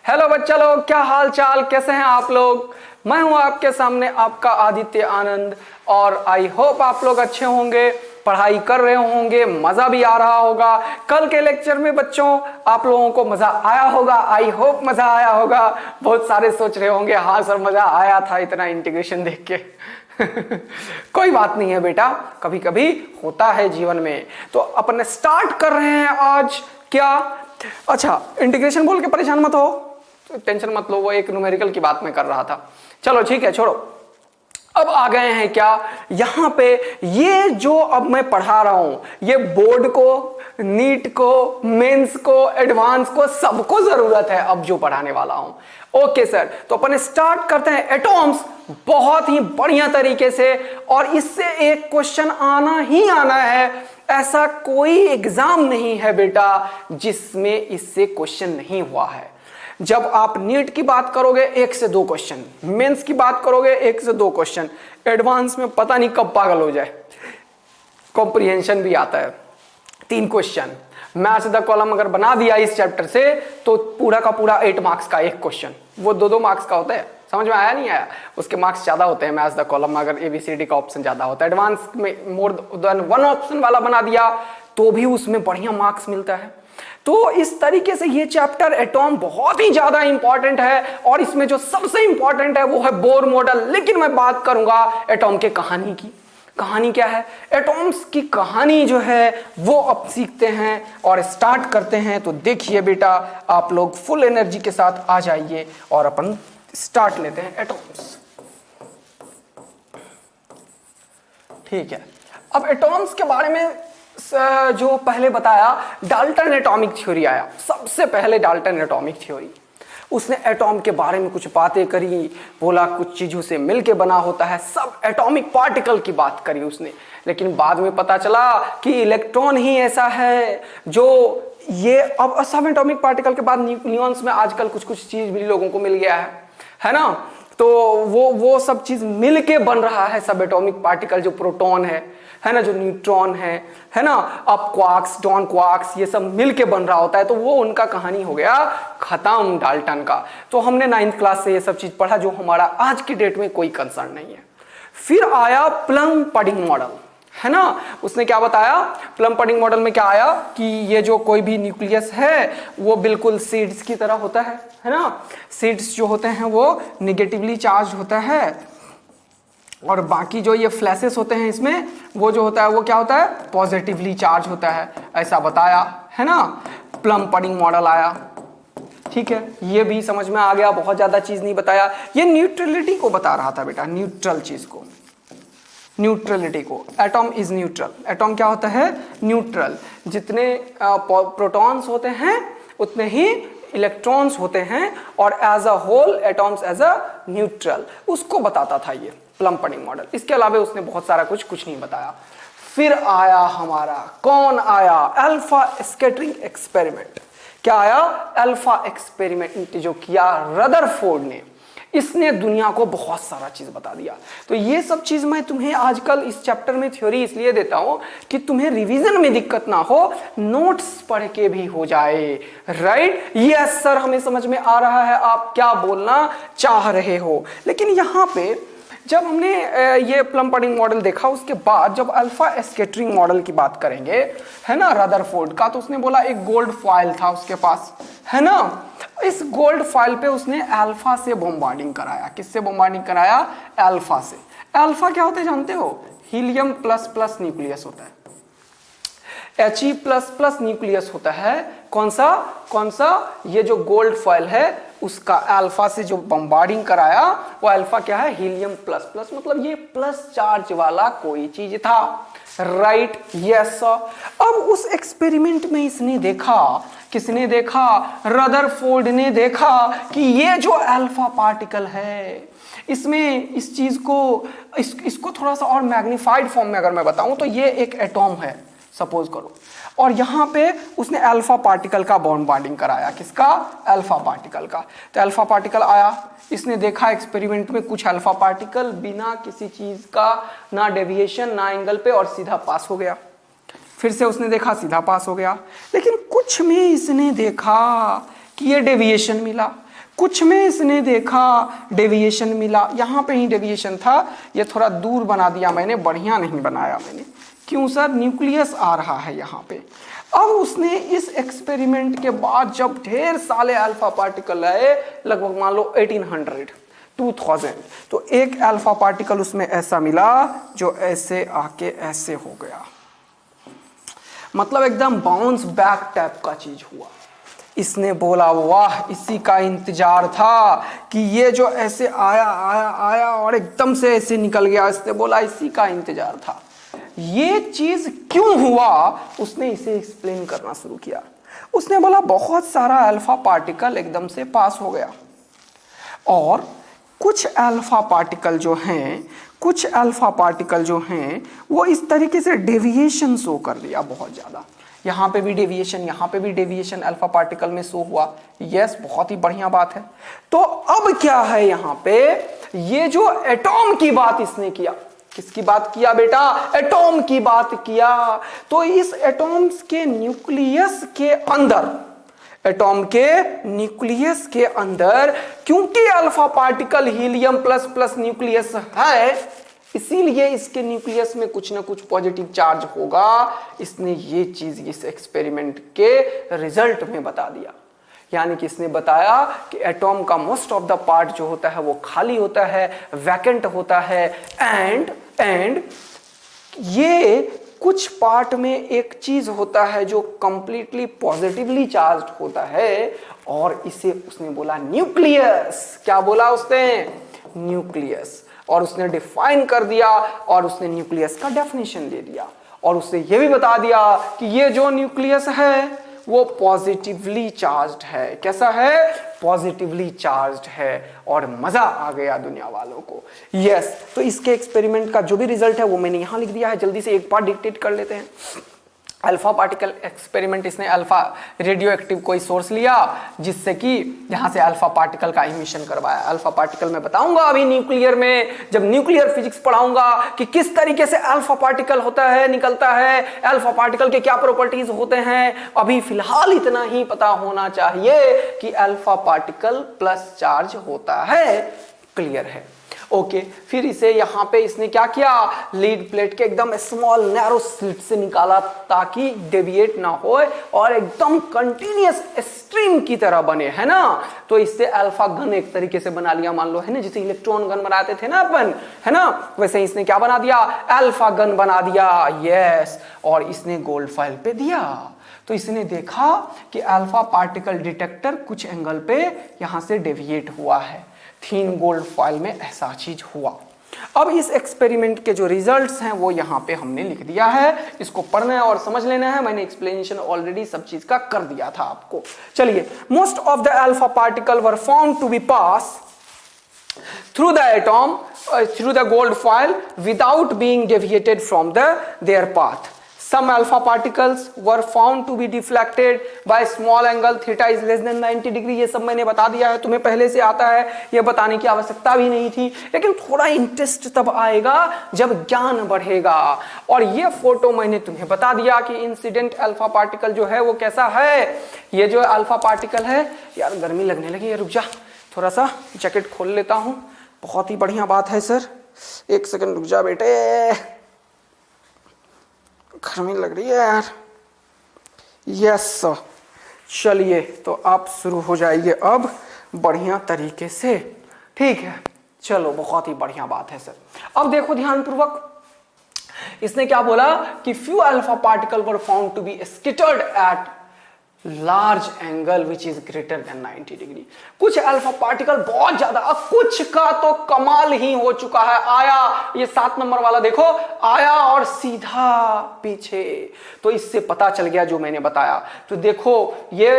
Hello बच्चा लोग, क्या हाल चाल, कैसे हैं आप लोग। मैं हूं आपके सामने आपका आदित्य आनंद और आई होप आप लोग अच्छे होंगे, पढ़ाई कर रहे होंगे, मजा भी आ रहा होगा। कल के लेक्चर में बच्चों आप लोगों को मजा आया होगा, आई होप मजा आया होगा। बहुत सारे सोच रहे होंगे हाँ सर मजा आया था इतना इंटीग्रेशन देख के। कोई बात नहीं है बेटा, कभी कभी होता है जीवन में। तो अपन स्टार्ट कर रहे हैं आज क्या। अच्छा, इंटीग्रेशन बोल के परेशान मत हो, तो टेंशन मत लो, वो एक न्यूमेरिकल की बात मैं कर रहा था। चलो ठीक है, छोड़ो। अब आ गए हैं क्या यहां पे, ये जो अब मैं पढ़ा रहा हूं ये बोर्ड को, नीट को, मेंस को, एडवांस को, सबको जरूरत है अब जो पढ़ाने वाला हूं। ओके सर, तो अपन स्टार्ट करते हैं एटॉम्स बहुत ही बढ़िया तरीके से, और इससे एक क्वेश्चन आना ही आना है। ऐसा कोई एग्जाम नहीं है बेटा जिसमें इससे क्वेश्चन नहीं हुआ है। जब आप नीट की बात करोगे 1 से 2 क्वेश्चन, मेंस की बात करोगे 1 से 2 क्वेश्चन, एडवांस में पता नहीं कब पागल हो जाए। कॉम्प्रिहेंशन भी आता है 3 क्वेश्चन। मैच द कॉलम अगर बना दिया इस चैप्टर से तो पूरा का पूरा 8 मार्क्स का एक क्वेश्चन, वो 2-2 मार्क्स का होता है। समझ में आया नहीं आया, उसके मार्क्स ज्यादा होते हैं मैच द कॉलम में अगर ABCD का ऑप्शन ज्यादा होता है। एडवांस में मोर देन 1 ऑप्शन वाला बना दिया तो भी उसमें बढ़िया मार्क्स मिलता है। तो इस तरीके से ये चैप्टर एटॉम बहुत ही ज्यादा इंपॉर्टेंट है, और इसमें जो सबसे इंपॉर्टेंट है वो है बोर मॉडल। लेकिन मैं बात करूंगा एटॉम के कहानी की। कहानी क्या है, एटॉम्स की कहानी जो है वो अब सीखते हैं और स्टार्ट करते हैं। तो देखिए बेटा, आप लोग फुल एनर्जी के साथ आ जाइए और अपन स्टार्ट लेते हैं एटॉम्स। ठीक है, अब एटॉम्स के बारे में जो पहले बताया, डाल्टन एटॉमिक थ्योरी आया। सबसे पहले डाल्टन एटॉमिक थ्योरी, उसने एटॉम के बारे में कुछ बातें करी, बोला कुछ चीजों से मिलके बना होता है, सब एटॉमिक पार्टिकल की बात करी उसने। लेकिन बाद में पता चला कि इलेक्ट्रॉन ही ऐसा है जो ये, अब सब एटॉमिक पार्टिकल के बाद न्यूक्लियॉन्स में आजकल कुछ कुछ चीज भी लोगों को मिल गया है ना। तो वो सब चीज मिलके बन रहा है सब एटॉमिक पार्टिकल, जो प्रोटॉन है ना, जो न्यूट्रॉन है ना, अब क्वार्क्स, डॉन क्वार्क्स, ये सब मिलके बन रहा होता है। तो वो उनका कहानी हो गया खत्म डाल्टन का। तो हमने 9th क्लास से ये सब चीज पढ़ा जो हमारा आज की डेट में कोई कंसर्न नहीं है। फिर आया प्लम पडिंग मॉडल, है ना। उसने क्या बताया, प्लम पडिंग मॉडल में क्या आया कि ये जो कोई भी न्यूक्लियस है वो बिल्कुल सीड्स की तरह होता है ना। सीड्स जो होते हैं वो निगेटिवली चार्ज होता है, और बाकी जो ये फ्लैशेस होते हैं इसमें वो जो होता है वो क्या होता है, पॉजिटिवली चार्ज होता है। ऐसा बताया है ना, प्लम पडिंग मॉडल आया। ठीक है, ये भी समझ में आ गया, बहुत ज्यादा चीज नहीं बताया। ये न्यूट्रलिटी को बता रहा था बेटा, न्यूट्रल चीज को, न्यूट्रलिटी को। एटॉम इज न्यूट्रल, एटॉम क्या होता है, न्यूट्रल। जितने प्रोटॉन्स होते हैं उतने ही इलेक्ट्रॉन्स होते हैं, और as a whole atoms as a neutral, उसको बताता था ये प्लम पडिंग मॉडल। इसके अलावा उसने बहुत सारा कुछ नहीं बताया। फिर आया हमारा, कौन आया, अल्फा स्कैटरिंग एक्सपेरिमेंट। क्या आया, अल्फा एक्सपेरिमेंट जो किया रदरफोर्ड ने। इसने दुनिया को बहुत सारा चीज बता दिया। तो ये सब चीज मैं तुम्हें आजकल इस चैप्टर में थ्योरी इसलिए देता हूं कि तुम्हें रिवीजन में दिक्कत ना हो, नोट्स पढ़ के भी हो जाए। राइट, यस सर, हमें समझ में आ रहा है आप क्या बोलना चाह रहे हो। लेकिन यहां पे जब हमने ये प्लम पडिंग मॉडल देखा, उसके बाद जब अल्फा स्कैटरिंग मॉडल की बात करेंगे, है ना, रदरफोर्ड का, तो उसने बोला एक गोल्ड फॉइल था उसके पास, है ना। इस गोल्ड फॉइल पे उसने अल्फा से बॉम्बार्डिंग कराया। किससे बॉम्बार्डिंग कराया, अल्फा से। अल्फा क्या होते हैं जानते हो, हीलियम प्लस प्लस न्यूक्लियस होता है, He++ न्यूक्लियस होता है। कौन सा, ये जो गोल्ड फॉइल है उसका अल्फा से जो बम्बार्डिंग कराया वो अल्फा क्या है, हीलियम++, मतलब ये प्लस चार्ज वाला कोई चीज था। Right, yes. अब उस एक्सपेरिमेंट में इसने देखा, किसने देखा, रदरफोर्ड ने देखा कि ये जो अल्फा पार्टिकल है इसमें इस चीज को इसको थोड़ा सा और मैग्नीफाइड फॉर्म में अगर मैं बताऊं तो ये एक एटॉम है सपोज करो, और यहां पे उसने अल्फा पार्टिकल का बॉन्डिंग कराया। किसका, अल्फा पार्टिकल का। तो अल्फा पार्टिकल आया, इसने देखा एक्सपेरिमेंट में कुछ अल्फा पार्टिकल बिना किसी चीज का, ना डेविएशन ना एंगल पे, और सीधा पास हो गया। फिर से उसने देखा, सीधा पास हो गया। लेकिन कुछ में इसने देखा कि ये डेविएशन मिला, कुछ में इसने देखा डेविएशन मिला, यहाँ पे ही डेविएशन था, ये थोड़ा दूर बना दिया मैंने, बढ़िया नहीं बनाया मैंने। क्यों सर? न्यूक्लियस आ रहा है यहाँ पे। अब उसने इस एक्सपेरिमेंट के बाद जब ढेर सारे अल्फा पार्टिकल आए, लगभग मान लो 1800 2000, तो एक अल्फा पार्टिकल उसमें ऐसा मिला जो ऐसे आके ऐसे हो गया, मतलब एकदम बाउंस बैक टाइप का चीज हुआ। इसने बोला वाह, इसी का इंतजार था कि ये जो ऐसे आया आया आया और एकदम से ऐसे निकल गया। इसने बोला इसी का इंतजार था। ये चीज क्यों हुआ, उसने इसे एक्सप्लेन करना शुरू किया। उसने बोला बहुत सारा अल्फा पार्टिकल एकदम से पास हो गया और कुछ अल्फा पार्टिकल जो हैं वो इस तरीके से डेविएशन शो कर दिया बहुत ज्यादा। यहाँ पे भी डेविएशन, यहाँ पे भी डेविएशन अल्फा पार्टिकल में शो हुआ। यस, बहुत ही बढ़िया बात है। तो अब क्या है यहाँ पे, ये जो एटॉम की बात इसने किया, किसकी बात किया बेटा? एटॉम की बात किया। तो इस एटॉम्स के न्यूक्लियस के अंदर, एटॉम के न्यूक्लियस के अंदर, क्योंकि alpha particle helium plus plus nucleus है, इसीलिए इसके न्यूक्लियस में कुछ ना कुछ पॉजिटिव चार्ज होगा। इसने ये चीज इस एक्सपेरिमेंट के रिजल्ट में बता दिया। यानी कि इसने बताया कि एटॉम का मोस्ट ऑफ द पार्ट जो होता है वो खाली होता है, वैकेंट होता है, एंड ये कुछ पार्ट में एक चीज होता है जो कंप्लीटली पॉजिटिवली चार्ज्ड होता है, और इसे उसने बोला न्यूक्लियस। क्या बोला उसने? न्यूक्लियस। और उसने डिफाइन कर दिया और उसने न्यूक्लियस का डेफिनेशन दे दिया, और उसने ये भी बता दिया कि ये जो न्यूक्लियस है वो पॉजिटिवली चार्ज्ड है। कैसा है? पॉजिटिवली चार्ज्ड है। और मजा आ गया दुनिया वालों को। यस, तो इसके एक्सपेरिमेंट का जो भी रिजल्ट है वो मैंने यहां लिख दिया है। जल्दी से एक बार डिक्टेट कर लेते हैं। अल्फा पार्टिकल एक्सपेरिमेंट, इसने अल्फा रेडियो एक्टिव कोई सोर्स लिया जिससे कि यहां से अल्फा पार्टिकल का इमिशन करवाया। अल्फा पार्टिकल मैं बताऊंगा अभी न्यूक्लियर में, जब न्यूक्लियर फिजिक्स पढ़ाऊंगा कि किस तरीके से अल्फा पार्टिकल होता है, निकलता है, अल्फा पार्टिकल के क्या प्रॉपर्टीज होते हैं। अभी फिलहाल इतना ही पता होना चाहिए कि अल्फा पार्टिकल प्लस चार्ज होता है। क्लियर है? ओके, फिर इसे यहां पे इसने क्या किया, लीड प्लेट के एकदम स्मॉल नैरो स्लिट से निकाला ताकि डेविएट ना हो और एकदम कंटिन्यूअस स्ट्रीम की तरह बने, है ना। तो इससे अल्फा गन एक तरीके से बना लिया, मान लो, है ना, जैसे इलेक्ट्रॉन गन बनाते थे ना अपन, है ना, वैसे इसने क्या बना दिया, अल्फा गन बना दिया। यस, और इसने गोल्ड फॉइल पे दिया। तो इसने देखा कि अल्फा पार्टिकल डिटेक्टर कुछ एंगल पे यहां से डेविएट हुआ है। थीन गोल्ड फॉइल में ऐसा चीज हुआ। अब इस एक्सपेरिमेंट के जो रिजल्ट्स हैं वो यहां पे हमने लिख दिया है। इसको पढ़ना है और समझ लेना है। मैंने एक्सप्लेनेशन ऑलरेडी सब चीज का कर दिया था आपको। चलिए, most of the alpha particle were found to be pass through the atom through the gold foil without being deviated from their path. Some alpha particles were found to be deflected by small angle, theta is less than 90 degree। ये सब मैंने बता दिया है, तुम्हें पहले से आता है, ये बताने की आवश्यकता भी नहीं थी। लेकिन थोड़ा इंटरेस्ट तब आएगा जब ज्ञान बढ़ेगा। और ये फोटो मैंने तुम्हें बता दिया कि इंसिडेंट अल्फा पार्टिकल जो है वो कैसा है। ये जो अल्फा पार्टिकल है, यार गर्मी लगने लगी है, रुक जा, थोड़ा सा जैकेट खोल लेता हूँ। बहुत ही बढ़िया बात है सर, एक सेकंड रुक जा बेटे, गर्मी लग रही है यार। यस, चलिए तो आप शुरू हो जाइए अब बढ़िया तरीके से, ठीक है। चलो, बहुत ही बढ़िया बात है सर। अब देखो ध्यानपूर्वक, इसने क्या बोला कि few alpha particle were found to be scattered at large angle which is greater than 90 degree. कुछ अल्फा पार्टिकल बहुत ज्यादा, कुछ का तो कमाल ही हो चुका है। आया, ये 7 नंबर वाला देखो, आया और सीधा पीछे। तो इससे पता चल गया जो मैंने बताया। तो देखो, ये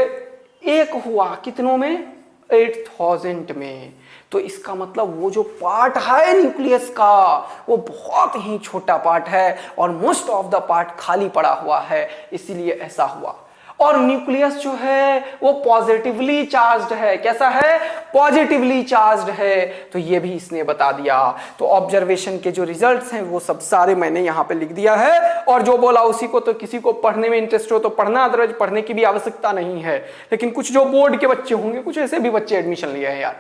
एक हुआ कितनों में, 8000 में। तो इसका मतलब वो जो पार्ट है न्यूक्लियस का वो बहुत ही छोटा पार्ट है और मोस्ट ऑफ द पार्ट खाली पड़ा हुआ है, इसीलिए ऐसा हुआ। और न्यूक्लियस जो है वो पॉजिटिवली चार्ज्ड है। कैसा है? पॉजिटिवली चार्ज्ड है। तो ये भी इसने बता दिया। तो ऑब्जर्वेशन के जो रिजल्ट्स हैं वो सब सारे मैंने यहाँ पे लिख दिया है, और जो बोला उसी को। तो किसी को पढ़ने में इंटरेस्ट हो तो पढ़ना, अदरवाइज पढ़ने की भी आवश्यकता नहीं है। लेकिन कुछ जो बोर्ड के बच्चे होंगे, कुछ ऐसे भी बच्चे एडमिशन लिए हैं यार,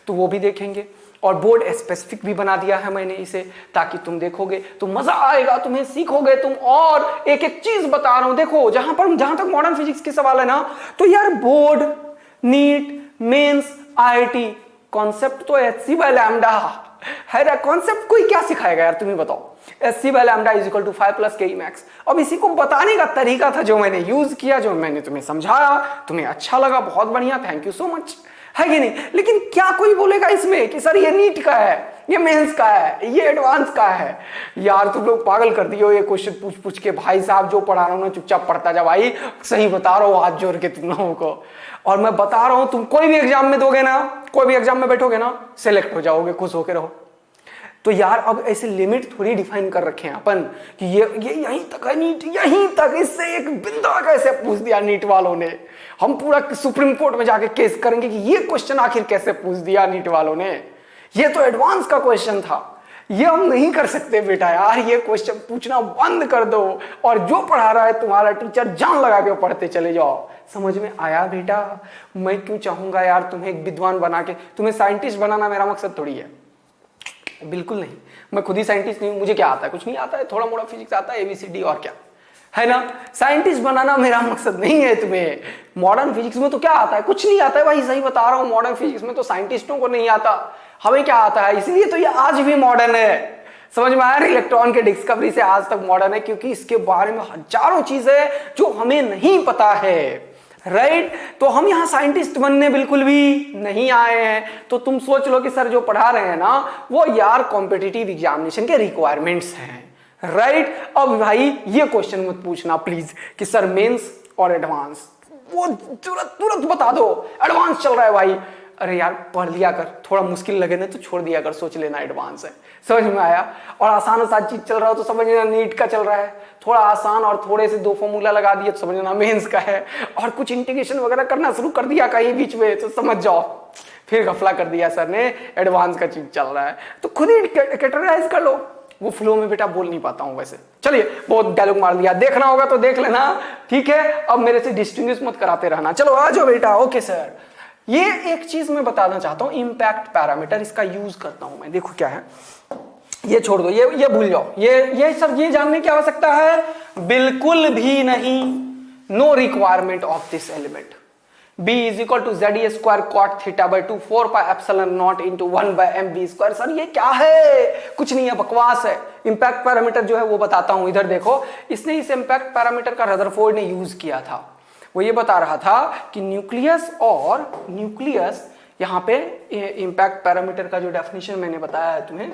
तो वो भी देखेंगे। और बोर्ड स्पेसिफिक भी बना दिया है मैंने इसे, ताकि तुम देखोगे तो मजा आएगा, तुम्हें सीखोगे तुम। और एक एक चीज बता रहा हूं, देखो जहां तक मॉडर्न फिजिक्स के सवाल है ना, तो यार board, NEET, mains, IIT, concept तो एचसी बाय लैम्डा है ना। कॉन्सेप्ट कोई क्या सिखाएगा यार, तुम्हें बताओ। HC by lambda is equal to 5 + ke max। अब इसी को बताने का तरीका था जो मैंने यूज किया, जो मैंने तुम्हें समझाया, तुम्हें अच्छा लगा, बहुत बढ़िया, थैंक यू सो मच, है कि नहीं। लेकिन क्या कोई बोलेगा इसमें कि सर ये नीट का है, ये मेंस का है, ये एडवांस का है? यार तुम लोग पागल कर दिए हो ये क्वेश्चन पूछ पूछ के। भाई साहब जो पढ़ा रहा हूं ना, चुपचाप पढ़ता जा भाई, सही बता रहा हूं हाथ जोड़ के तुम लोगों को। और मैं बता रहा हूं, तुम कोई भी एग्जाम में दोगे ना, कोई भी एग्जाम में बैठोगे ना, सिलेक्ट हो जाओगे, खुश होके रहो। तो यार अब ऐसे लिमिट थोड़ी डिफाइन कर रखे हैं अपन कि ये यहीं तक है नीट, यहीं तक, इससे एक बिंदा कैसे पूछ दिया नीट वालों ने। हम पूरा सुप्रीम कोर्ट में जाके केस करेंगे कि ये क्वेश्चन आखिर कैसे पूछ दिया नीट वालों ने, ये तो एडवांस का क्वेश्चन था, ये हम नहीं कर सकते बेटा। यार ये क्वेश्चन पूछना बंद कर दो, और जो पढ़ा रहा है तुम्हारा टीचर जान लगा के पढ़ते चले जाओ। समझ में आया बेटा? मैं क्यों चाहूंगा यार तुम्हें एक विद्वान बना के, तुम्हें साइंटिस्ट बनाना मेरा मकसद थोड़ी है, बिल्कुल नहीं। मैं खुद ही साइंटिस्ट नहीं हूं, मुझे क्या आता है? कुछ नहीं आता है, थोड़ा मोड़ा फिजिक्स आता है, ABCD, और क्या है ना। साइंटिस्ट बनाना मेरा मकसद नहीं है तुम्हें। मॉडर्न फिजिक्स में तो क्या आता है? कुछ नहीं आता है भाई, सही बता रहा हूं। मॉडर्न फिजिक्स में तो साइंटिस्टों को नहीं आता, हमें क्या आता है। इसलिए तो ये आज भी मॉडर्न है। समझ में आया? इलेक्ट्रॉन के डिस्कवरी से आज तक मॉडर्न है, क्योंकि इसके बारे में हजारों चीजें जो हमें नहीं पता है, राइट। तो हम यहाँ साइंटिस्ट बनने बिल्कुल भी नहीं आए हैं। तो तुम सोच लो कि सर जो पढ़ा रहे हैं ना, वो यार कॉम्पिटिटिव एग्जामिनेशन के रिक्वायरमेंट्स हैं, राइट। अब भाई ये क्वेश्चन मत पूछना प्लीज कि सर मेंस और एडवांस, वो तुरंत बता दो एडवांस चल रहा है भाई। अरे यार पढ़ लिया कर, थोड़ा मुश्किल लगे ना तो छोड़ दिया कर, सोच लेना एडवांस है। समझ में आया? और आसान चीज चल रहा हो तो समझ लेना नीट का चल रहा है। थोड़ा आसान और थोड़े से 2 फॉर्मूला लगा दिए तो समझ लेना मेंस का है। और कुछ इंटीग्रेशन वगैरह करना शुरू कर दिया कहीं बीच में तो समझ जाओ फिर गफला कर दिया सर ने, एडवांस का चीज चल रहा है। तो खुद ही कैटेगराइज कर लो। वो फ्लो में बेटा बोल नहीं पाता हूं वैसे। चलिए बहुत डायलॉग मार दिया, देखना होगा तो देख लेना, ठीक है। अब मेरे से डिस्टिंग्विश मत कराते रहना। चलो आ जाओ बेटा। ओके सर, ये एक चीज मैं बताना चाहता हूं, इंपैक्ट पैरामीटर, इसका यूज करता हूं मैं। देखो क्या है, ये छोड़ दो, ये भूल जाओ, ये सब ये जानने की आवश्यकता है बिल्कुल भी नहीं। No requirement of this element. B is equal to ZE square cot theta by 2 4 pi epsilon naught into 1 by MB square. Sir ये क्या है? कुछ नहीं है, बकवास है। इंपैक्ट पैरामीटर जो है वो बताता हूं। इधर देखो, इसने इस इंपैक्ट पैरामीटर का रदरफोर्ड ने यूज किया था। वो ये बता रहा था कि न्यूक्लियस यहां पे इंपैक्ट पैरामीटर का जो डेफिनेशन मैंने बताया है तुम्हें,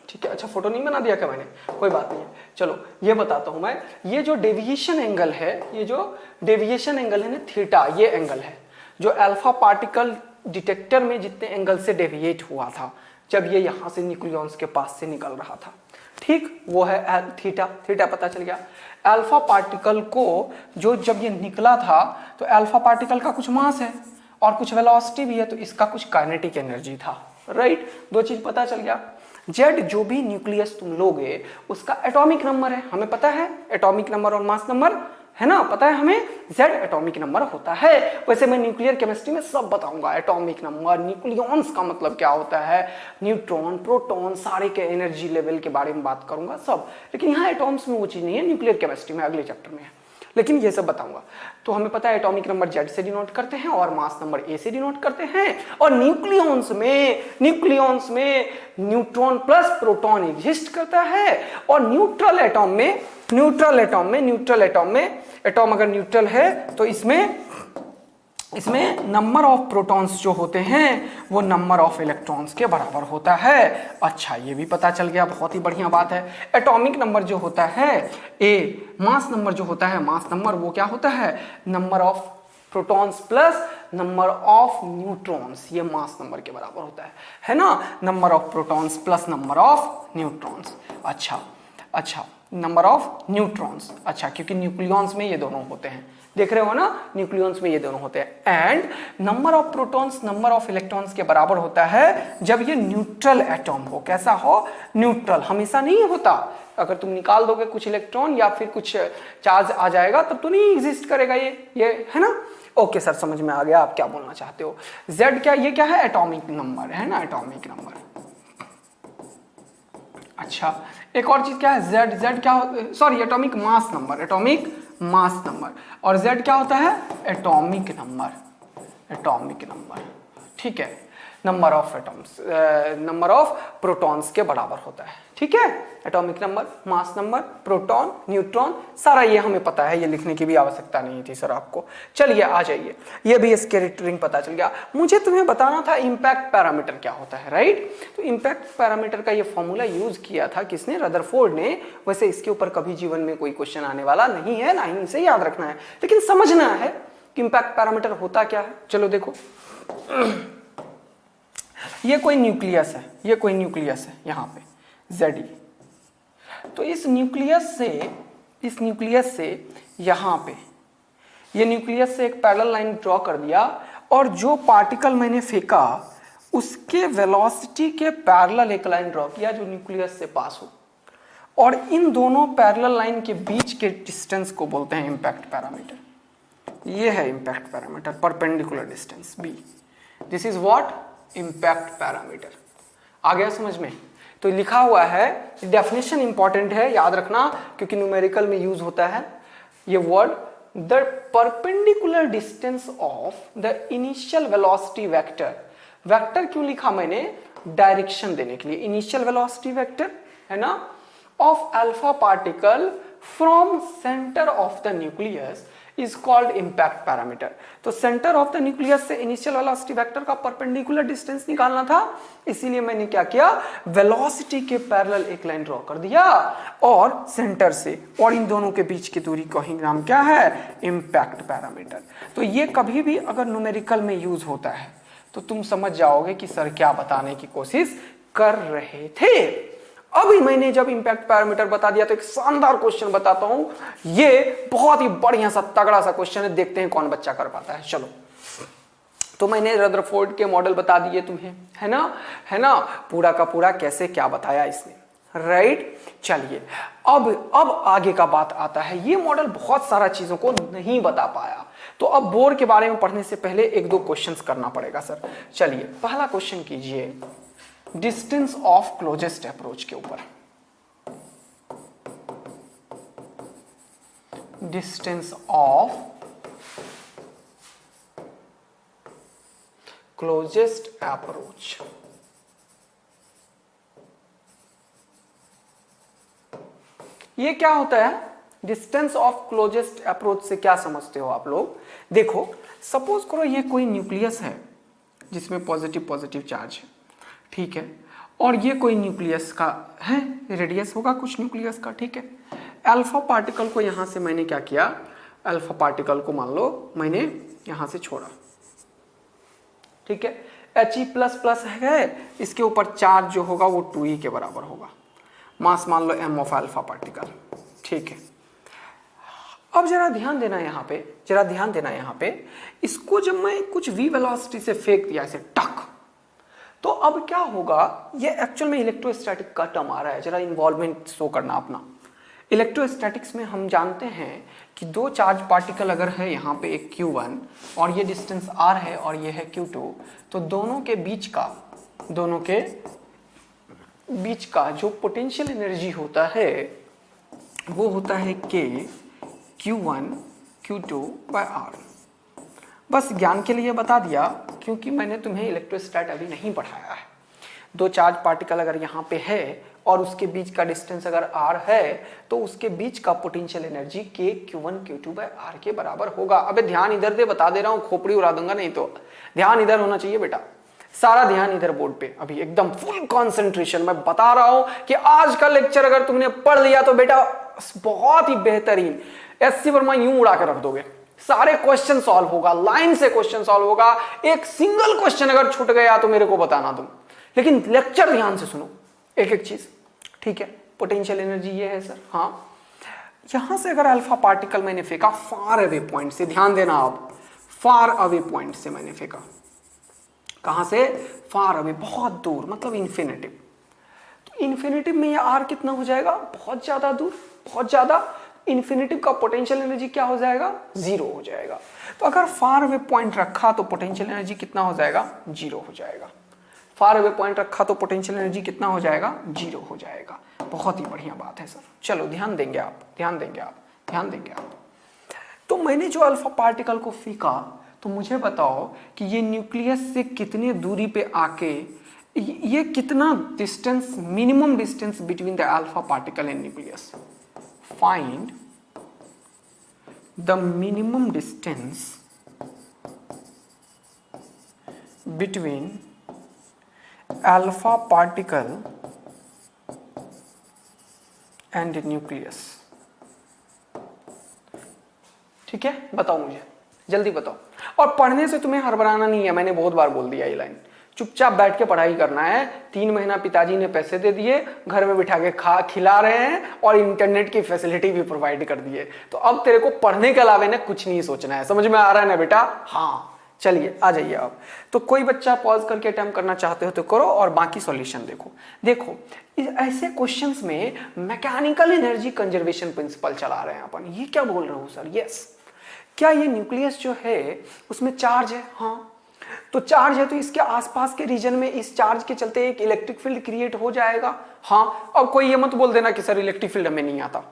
ठीक है। अच्छा फोटो नहीं बना दिया क्या मैंने? कोई बात नहीं है, चलो ये बताता हूं मैं। ये जो डेविएशन एंगल है, ये जो डेविएशन एंगल है ना थीटा, ये एंगल है जो अल्फा पार्टिकल डिटेक्टर में जितने एंगल से डेविएट हुआ था जब ये यहां से न्यूक्लियॉन्स के पास से निकल रहा था, ठीक, वो है थीटा। थीटा पता चल गया। अल्फा पार्टिकल को जो जब ये निकला था तो अल्फा पार्टिकल का कुछ मास है और कुछ वेलोसिटी भी है, तो इसका कुछ काइनेटिक एनर्जी था, राइट। 2 चीज पता चल गया। जेड जो भी न्यूक्लियस तुम लोगे उसका एटॉमिक नंबर है, हमें पता है एटॉमिक नंबर और मास नंबर है ना, पता है हमें। जेड एटॉमिक नंबर होता है। वैसे मैं न्यूक्लियर केमिस्ट्री में सब बताऊंगा, एटॉमिक नंबर, न्यूक्लियॉन्स का मतलब क्या होता है, न्यूट्रॉन, प्रोटॉन, सारे के एनर्जी लेवल के बारे में बात करूंगा सब। लेकिन यहाँ एटॉम्स में वो चीज नहीं है, न्यूक्लियर केमिस्ट्री में अगले चैप्टर में है, लेकिन ये सब बताऊंगा। तो हमें पता है एटॉमिक नंबर जेड से डिनोट करते हैं और मास नंबर ए से डिनोट करते हैं। और न्यूक्लियॉन्स में न्यूट्रॉन प्लस प्रोटॉन एग्जिस्ट करता है। और न्यूट्रल एटॉम में एटॉम अगर न्यूट्रल है तो इसमें नंबर ऑफ प्रोटॉन्स जो होते हैं वो नंबर ऑफ इलेक्ट्रॉन्स के बराबर होता है। अच्छा ये भी पता चल गया, बहुत ही बढ़िया बात है। एटॉमिक नंबर जो होता है ए, मास नंबर जो होता है, मास नंबर वो क्या होता है, number of protons plus number of neutrons, ये मास नंबर के बराबर होता है ना, number of protons plus number of neutrons. अच्छा नंबर ऑफ न्यूट्रॉन्स। अच्छा, क्योंकि न्यूक्लियॉन्स में ये दोनों होते हैं, देख रहे हो ना, न्यूक्लियॉन्स में ये दोनों होते हैं। And number of protons number of electrons के बराबर होता है जब ये न्यूट्रल एटॉम हो। कैसा हो? न्यूट्रल। हमेशा नहीं होता, अगर तुम निकाल दोगे कुछ इलेक्ट्रॉन या फिर कुछ चार्ज आ जाएगा तब तो नहीं एग्जिस्ट करेगा ये है ना। ओके सर, समझ में आ गया आप क्या बोलना चाहते हो। जेड क्या, ये क्या है? एटॉमिक नंबर है ना, एटॉमिक नंबर। अच्छा, एक और चीज क्या है? जेड, जेड क्या होता, sorry, atomic mass number, atomic mass number. और जेड क्या होता है? Atomic number, atomic number. ठीक है, number of atoms number of protons के बराबर होता है। ठीक है, atomic number, mass number, proton, neutron, सारा ये हमें पता है, ये लिखने की भी आवश्यकता नहीं थी सर आपको। चलिए आ जाइए, ये भी इसके रिंग पता चल गया। मुझे तुम्हें बताना था इम्पैक्ट पैरामीटर क्या होता है, राइट। तो इम्पैक्ट पैरामीटर का ये फॉर्मूला यूज किया था किसने? रदरफोर्ड ने। वैसे इसके ऊपर कभी जीवन में कोई क्वेश्चन आने वाला नहीं है, ना ही इसे याद रखना है, लेकिन समझना है कि इम्पैक्ट पैरामीटर होता क्या है। चलो देखो, ये कोई न्यूक्लियस है, ये कोई न्यूक्लियस है यहाँ पे Ze। तो इस न्यूक्लियस से यहाँ पे, ये न्यूक्लियस से एक पैरेलल लाइन ड्रॉ कर दिया, और जो पार्टिकल मैंने फेंका उसके वेलोसिटी के पैरेलल एक लाइन ड्रॉ किया जो न्यूक्लियस से पास हो, और इन दोनों पैरेलल लाइन के बीच के डिस्टेंस को बोलते हैं इम्पैक्ट पैरामीटर। ये है impact parameter, perpendicular distance B. This is what? Impact parameter. आ गया समझ में? तो लिखा हुआ है, डेफिनेशन इंपॉर्टेंट है, याद रखना, क्योंकि न्यूमेरिकल में यूज होता है ये word. The perpendicular distance of the initial velocity vector. Vector क्यों लिखा मैंने? डायरेक्शन देने के लिए। इनिशियल वेलोसिटी वेक्टर है ना, of alpha particle from centre of the nucleus is called impact parameter. तो सेंटर ऑफ द न्यूक्लियस से इनिशियल वेलोसिटी वेक्टर का परपेंडिकुलर डिस्टेंस निकालना था, इसीलिए मैंने क्या किया? वेलोसिटी के पैरेलल एक लाइन ड्रॉ कर दिया, और सेंटर से और इन दोनों के बीच की दूरी का ही नाम क्या है? Impact parameter. तो ये कभी भी अगर न्यूमेरिकल में यूज होता है तो तुम समझ जाओगे कि सर क्या बताने की कोशिश कर रहे थे। अभी मैंने जब इम्पैक्ट पैरामीटर बता दिया तो एक शानदार क्वेश्चन बताता हूं। ये बहुत ही बढ़िया सा तगड़ा सा क्वेश्चन है, देखते हैं कौन बच्चा कर पाता है। चलो, तो मैंने रदरफोर्ड के मॉडल बता दिए तुम्हें, है ना, पूरा का पूरा कैसे क्या बताया इसने, राइट। चलिए, अब आगे का बात आता है। ये मॉडल बहुत सारा चीजों को नहीं बता पाया, तो अब बोर के बारे में पढ़ने से पहले एक दो क्वेश्चंस करना पड़ेगा सर। चलिए, पहला क्वेश्चन कीजिए डिस्टेंस ऑफ क्लोजेस्ट अप्रोच के ऊपर। Distance of closest approach. ये क्या होता है? डिस्टेंस ऑफ क्लोजेस्ट अप्रोच से क्या समझते हो आप लोग? देखो, सपोज करो ये कोई न्यूक्लियस है जिसमें पॉजिटिव पॉजिटिव चार्ज है, ठीक है, और ये कोई न्यूक्लियस का है, रेडियस होगा कुछ न्यूक्लियस का, ठीक है। अल्फा पार्टिकल को यहां से मैंने क्या किया? अल्फा पार्टिकल को मान लो मैंने यहां से छोड़ा, ठीक है। He++ है, इसके ऊपर चार्ज जो होगा वो 2e के बराबर होगा। मास मान लो m ऑफ अल्फा पार्टिकल, ठीक है। अब जरा ध्यान देना यहाँ पे, इसको जब मैं कुछ v वेलोसिटी से फेंक दिया ऐसे टक, तो अब क्या होगा? ये एक्चुअल में इलेक्ट्रोस्टैटिक का टर्म आ रहा है, जरा इन्वॉल्वमेंट शो करना अपना। इलेक्ट्रोस्टैटिक्स में हम जानते हैं कि दो चार्ज पार्टिकल अगर है यहाँ पे एक Q1 और ये डिस्टेंस R है और ये है Q2, तो दोनों के बीच का जो पोटेंशियल एनर्जी होता है वो होता है K Q1 Q2/R। बस ज्ञान के लिए बता दिया, क्योंकि मैंने तुम्हें इलेक्ट्रोस्टैट अभी नहीं पढ़ाया है। दो चार्ज पार्टिकल अगर यहाँ पे है और उसके बीच का डिस्टेंस अगर r है, तो उसके बीच का potential energy K Q1 Q2/R के बराबर होगा। अबे ध्यान इधर दे, बता दे रहा हूँ, खोपड़ी उड़ा दूंगा नहीं तो। ध्यान इधर होना चाहिए बेटा, सारा ध्यान इधर बोर्ड पे, अभी एकदम फुल कॉन्सेंट्रेशन। मैं बता रहा हूं कि आज का लेक्चर अगर तुमने पढ़ लिया तो बेटा बहुत ही बेहतरीन SC वर्मा यूं उड़ा के रख दोगे। सारे क्वेश्चन सॉल्व होगा, लाइन से क्वेश्चन सॉल्व होगा। एक सिंगल क्वेश्चन अगर छूट गया तो मेरे को बताना तुम, लेकिन लेक्चर ध्यान से सुनो एक एक चीज, ठीक है। पोटेंशियल एनर्जी ये है सर। हाँ, यहां से अगर अल्फा पार्टिकल मैंने फेंका फार अवे पॉइंट से, ध्यान देना आप, फार अवे पॉइंट से मैंने फेंका, कहां से? फार अवे, बहुत दूर, मतलब इन्फिनिटिव। तो इन्फिनिटिव में ये आर कितना हो जाएगा? बहुत ज्यादा दूर, बहुत ज्यादा। इन्फिनिटिव का पोटेंशियल एनर्जी क्या हो जाएगा? 0 हो जाएगा। तो अगर फार अवे पॉइंट रखा तो पोटेंशियल एनर्जी कितना हो जाएगा? 0 हो जाएगा। फार अवे पॉइंट रखा तो पोटेंशियल एनर्जी कितना हो जाएगा? 0 हो जाएगा। बहुत ही बढ़िया बात है सर। चलो ध्यान देंगे आप, ध्यान देंगे आप, ध्यान देंगे आप। तो मैंने जो अल्फा पार्टिकल को फेंका, तो मुझे बताओ कि ये न्यूक्लियस से कितने दूरी पे आके, ये कितना distance, minimum distance between the alpha particle and nucleus. Find the minimum distance between alpha particle and nucleus. ठीक है, बताओ मुझे, जल्दी बताओ। और पढ़ने से तुम्हें हड़बड़ाना नहीं है, मैंने बहुत बार बोल दिया ये लाइन। चुपचाप बैठ के पढ़ाई करना है। 3 महीना पिताजी ने पैसे दे दिए, घर में बिठा के खिला रहे हैं और इंटरनेट की फैसिलिटी भी प्रोवाइड कर दिए। तो अब तेरे को पढ़ने के अलावा ना कुछ नहीं सोचना है। समझ में आ रहा है ना बेटा? हाँ, चलिए आ जाइए आप। तो कोई बच्चा पॉज करके अटेम्प्ट करना चाहते हो तो करो और बाकी सॉल्यूशन देखो। देखो ऐसे क्वेश्चंस में मैकेनिकल एनर्जी कंजर्वेशन प्रिंसिपल चला रहे हैं अपन। ये क्या बोल रहे हो सर? यस, क्या ये न्यूक्लियस जो है उसमें चार्ज है? हाँ, तो चार्ज है तो इसके आसपास के रीजन में इस चार्ज के चलते एक इलेक्ट्रिक फील्ड क्रिएट हो जाएगा। हाँ, अब कोई ये मत बोल देना कि सर इलेक्ट्रिक फील्ड हमें नहीं आता,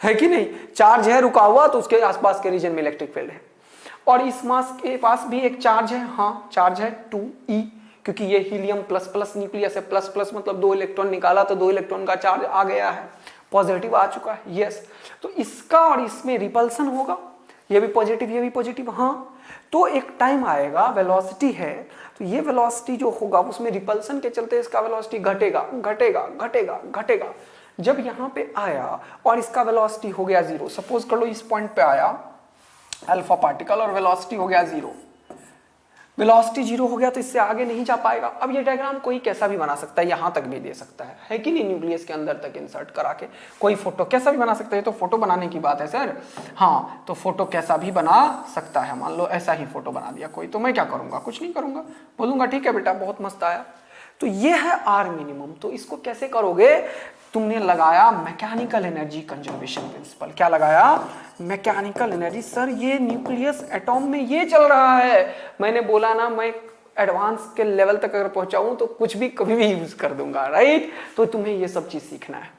है कि नहीं? चार्ज है रुका हुआ तो उसके आसपास के रीजन में इलेक्ट्रिक फील्ड है। और इस मास के पास भी एक चार्ज है। हाँ, चार्ज है 2e, क्योंकि ये हीलियम प्लस प्लस न्यूक्लियस है। प्लस प्लस मतलब 2 इलेक्ट्रॉन निकाला तो 2 इलेक्ट्रॉन का चार्ज आ गया है, पॉजिटिव आ चुका है। यस, तो इसका और इसमें रिपल्सन होगा, ये भी पॉजिटिव ये भी पॉजिटिव। हाँ, तो एक टाइम आएगा, वेलोसिटी है, तो ये वेलोसिटी जो होगा उसमें रिपल्सन के चलते इसका वेलोसिटी घटेगा घटेगा घटेगा घटेगा। जब यहाँ पे आया और इसका वेलोसिटी हो गया 0, सपोज कर लो इस पॉइंट पे आया अल्फा पार्टिकल और वेलोसिटी हो गया 0, वेलोसिटी 0 हो गया तो इससे आगे नहीं जा पाएगा। अब ये डायग्राम कोई कैसा भी बना सकता है, यहां तक भी दे सकता है कि नहीं? न्यूक्लियस के अंदर तक इंसर्ट करा के कोई फोटो कैसा भी बना सकता है। तो फोटो बनाने की बात है सर। हाँ, तो फोटो कैसा भी बना सकता है। मान लो ऐसा ही फोटो बना दिया कोई, तो मैं क्या करूंगा? कुछ नहीं करूंगा, बोलूंगा ठीक है बेटा बहुत मस्त आया। तो ये है आर मिनिमम। तो इसको कैसे करोगे? तुमने लगाया मैकेनिकल एनर्जी कंजर्वेशन प्रिंसिपल। क्या लगाया? Mechanical energy. सर ये न्यूक्लियस एटॉम में ये चल रहा है, मैंने बोला ना मैं एडवांस के लेवल तक अगर पहुंचाऊं तो कुछ भी कभी भी यूज कर दूंगा, राइट? तो तुम्हें ये सब चीज सीखना है।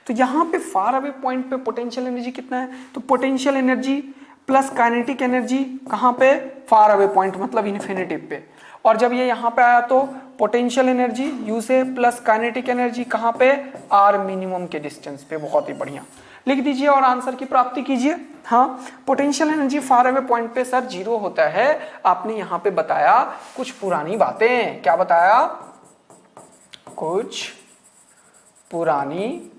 तो यहाँ पे फार अवे पॉइंट पे पोटेंशियल एनर्जी कितना है? तो potential energy plus kinetic energy कहाँ पे? फार अवे पॉइंट मतलब इन्फिनिटिव पे। और जब ये यहाँ पे आया तो पोटेंशियल एनर्जी यू से प्लस काइनेटिक एनर्जी कहाँ पे? आर मिनिमम के डिस्टेंस पे। बहुत ही बढ़िया, लिख दीजिए और आंसर की प्राप्ति कीजिए। हाँ, potential energy far away point पे सर 0 होता है। आपने यहाँ पे बताया कुछ पुरानी बातें। क्या बताया? कुछ पुरानी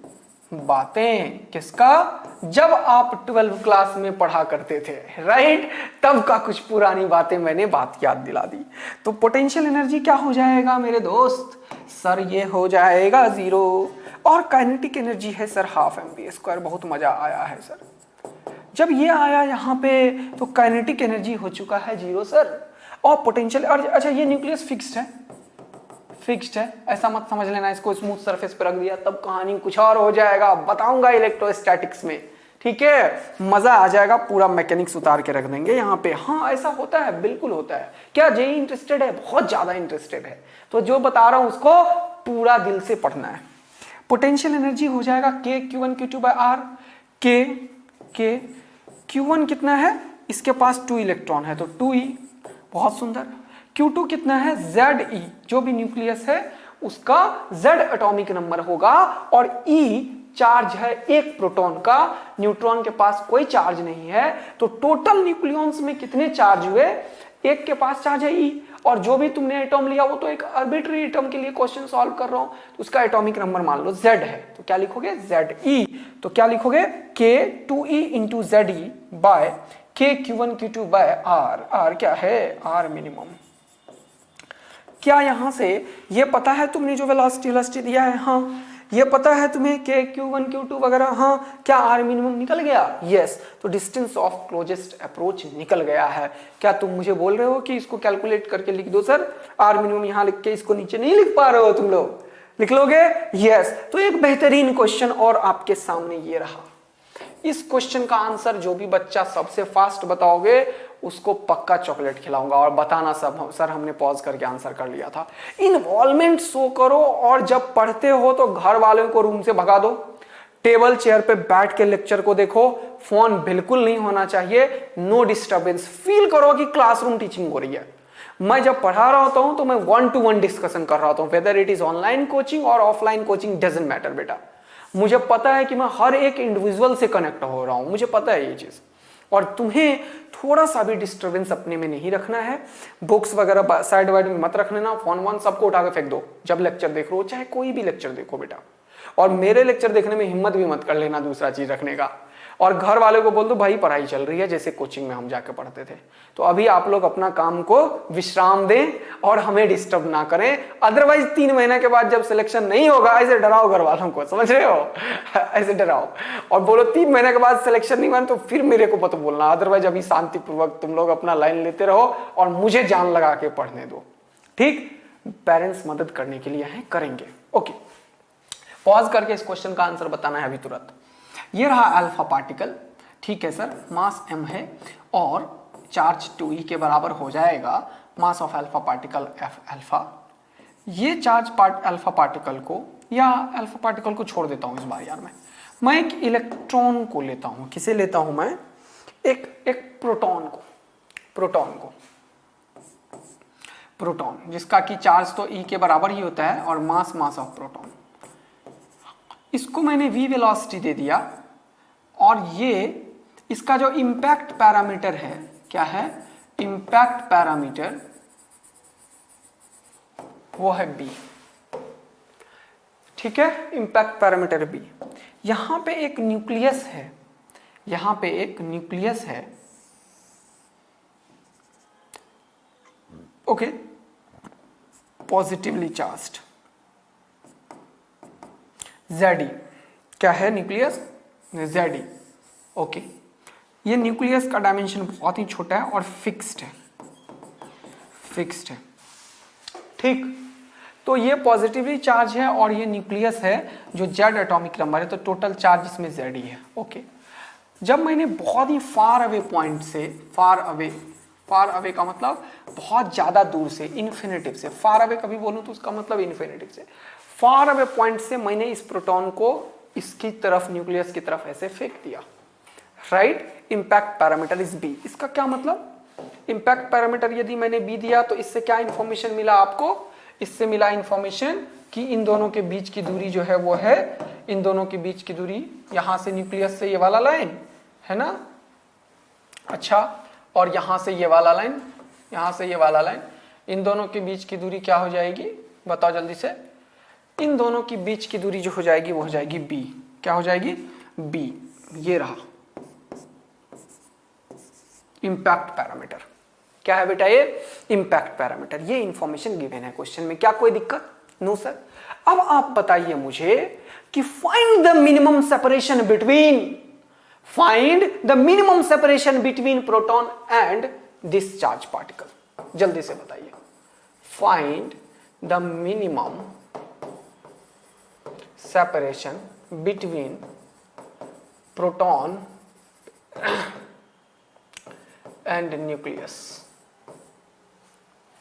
बातें। किसका? जब आप 12th क्लास में पढ़ा करते थे, राइट? तब का कुछ पुरानी बातें मैंने बात याद दिला दी। तो पोटेंशियल एनर्जी क्या हो जाएगा मेरे दोस्त? सर ये हो जाएगा 0। और काइनेटिक एनर्जी है सर ½ mv²। बहुत मजा आया है सर। जब ये आया यहाँ पे तो काइनेटिक एनर्जी हो चुका है 0 सर। और पोटेंशियल, और अच्छा ये न्यूक्लियस फिक्स्ड है, फिक्स्ड है, ऐसा मत समझ लेना इसको स्मूथ सरफेस पर रख दिया तब कहानी कुछ और हो जाएगा। बताऊंगा इलेक्ट्रोस्टैटिक्स में, ठीक है? मजा आ जाएगा, पूरा मैकेनिक्स उतार के रख देंगे यहाँ पे। हाँ ऐसा होता है, बिल्कुल होता है। क्या जेई इंटरेस्टेड है? बहुत ज्यादा इंटरेस्टेड है, तो जो बता रहा हूं उसको पूरा दिल से पढ़ना है। पोटेंशियल एनर्जी हो जाएगा K Q1 Q2/R। K Q1 कितना है? इसके पास 2 इलेक्ट्रॉन है तो 2e, बहुत सुंदर। Q2 कितना है? Ze, जो भी न्यूक्लियस है उसका Z एटॉमिक नंबर होगा। और E चार्ज है 1 प्रोटॉन का, न्यूट्रॉन के पास कोई चार्ज नहीं है। तो टोटल न्यूक्लियॉन्स में कितने चार्ज हुए? 1 के पास चार्ज है E। और जो भी तुमने एटॉम लिया वो तो एक आर्बिट्री एटॉम के लिए क्वेश्चन सॉल्व कर रहा हूं, तो उसका एटॉमिक नंबर मान लो Z है, तो क्या लिखोगे? Ze। तो क्या लिखोगे? K2e into Ze by K Q1 Q2/R। R क्या है? R minimum. क्या यहां से ये पता है तुमने जो वेलोसिटी दिया है? हाँ, ये पता है तुम्हें के Q1 Q2 वगैरह, हाँ क्या आर मिनिमम निकल गया? यस, तो डिस्टेंस ऑफ क्लोजेस्ट अप्रोच निकल गया है। क्या तुम मुझे बोल रहे हो कि इसको कैलकुलेट करके लिख दो सर? आर मिनिमम यहां लिख के इसको नीचे नहीं लिख पा रहे हो तुम लोग? लिख लोगे? यस। तो एक बेहतरीन क्वेश्चन और आपके सामने ये रहा। इस क्वेश्चन का आंसर जो भी बच्चा सबसे फास्ट बताओगे उसको पक्का चॉकलेट खिलाऊंगा। और बताना सब सर हमने पॉज करके आंसर कर लिया था। इन्वॉल्वमेंट शो करो, और जब पढ़ते हो तो घर वालों को रूम से भगा दो, टेबल चेयर पे बैठ के लेक्चर को देखो, फोन बिल्कुल नहीं होना चाहिए, नो डिस्टर्बेंस। फील करो कि क्लासरूम टीचिंग हो रही है। मैं जब पढ़ा रहा होता हूं तो मैं 1-to-1 डिस्कशन कर रहा होता हूं, whether it is online coaching और ऑफलाइन कोचिंग, डजंट मैटर बेटा। मुझे पता है कि मैं हर एक इंडिविजुअल से कनेक्ट हो रहा हूं, मुझे पता है ये चीज। और तुम्हें थोड़ा सा भी डिस्टरबेंस अपने में नहीं रखना है। बुक्स वगैरह साइड वाइड में मत रखने ना, फोन वोन सबको उठा के फेंक दो जब लेक्चर देख रहे हो, चाहे कोई भी लेक्चर देखो बेटा। और मेरे लेक्चर देखने में हिम्मत भी मत कर लेना दूसरा चीज रखने का। और घर वाले को बोल दो भाई पढ़ाई चल रही है, जैसे कोचिंग में हम जाके पढ़ते थे। तो अभी आप लोग अपना काम को विश्राम दें और हमें डिस्टर्ब ना करें, अदरवाइज 3 महीने के बाद जब सिलेक्शन नहीं होगा ऐसे डराओ घर वालों को, समझ रहे हो? ऐसे डराओ और बोलो 3 महीने के बाद सिलेक्शन नहीं हुआ तो फिर मेरे को मत बोलना। अदरवाइज अभी शांतिपूर्वक तुम लोग अपना लाइन लेते रहो और मुझे जान लगा के पढ़ने दो, ठीक? पेरेंट्स मदद करने के लिए हैं, करेंगे। ओके, पॉज करके इस क्वेश्चन का आंसर बताना है अभी तुरंत। ये रहा अल्फा पार्टिकल, ठीक है सर, मास m है और चार्ज 2e के बराबर हो जाएगा mass of alpha particle f alpha. ये चार्ज अल्फा पार्टिकल को, या अल्फा पार्टिकल को छोड़ देता हूं इस बार यार, मैं एक इलेक्ट्रॉन को लेता हूं। किसे लेता हूं मैं? एक प्रोटॉन जिसका कि चार्ज तो e के बराबर ही होता है और मास ऑफ प्रोटॉन। इसको मैंने v वेलोसिटी दे दिया और ये इसका जो इंपैक्ट पैरामीटर है, क्या है? इंपैक्ट पैरामीटर वो है b, ठीक है? Impact parameter b। यहां पे एक न्यूक्लियस है, यहां पे एक न्यूक्लियस है, ओके, पॉजिटिवली चार्ज्ड Zd। क्या है न्यूक्लियस? Zd। ओके, ये न्यूक्लियस का डायमेंशन बहुत ही छोटा है और फिक्स्ड है, ठीक? तो ये पॉजिटिवली चार्ज है और ये न्यूक्लियस है जो Z एटॉमिक नंबर है, तो टोटल चार्ज इसमें Zd है। ओके, जब मैंने बहुत ही फार अवे पॉइंट से, फार अवे का मतलब बहुत ज्यादा दूर से, इन्फिनिटिव से, फार अवे कभी बोलूं तो उसका मतलब इन्फिनिटिव से, फार अवे पॉइंट से मैंने इस प्रोटॉन को इसकी तरफ, न्यूक्लियस की तरफ ऐसे फेंक दिया, right? Impact parameter is B. इसका क्या मतलब? इंपैक्ट पैरामीटर यदि मैंने बी दिया तो इससे क्या इंफॉर्मेशन मिला आपको? इससे मिला इंफॉर्मेशन कि इन दोनों के बीच की दूरी जो है वो है, इन दोनों के बीच की दूरी यहां से न्यूक्लियस से ये वाला लाइन है ना, अच्छा, और यहां से ये वाला लाइन, यहां से ये वाला लाइन, इन दोनों के बीच की दूरी क्या हो जाएगी? बताओ जल्दी से। इन दोनों की बीच की दूरी जो हो जाएगी वो हो जाएगी b। क्या हो जाएगी? b। ये रहा इंपैक्ट पैरामीटर। क्या है बेटा? ये इंपैक्ट पैरामीटर। ये इंफॉर्मेशन गिवन है क्वेश्चन में, क्या कोई दिक्कत? No sir. अब आप बताइए मुझे कि find the minimum separation between proton and this charge particle. जल्दी से बताइए, find the minimum separation between proton and nucleus।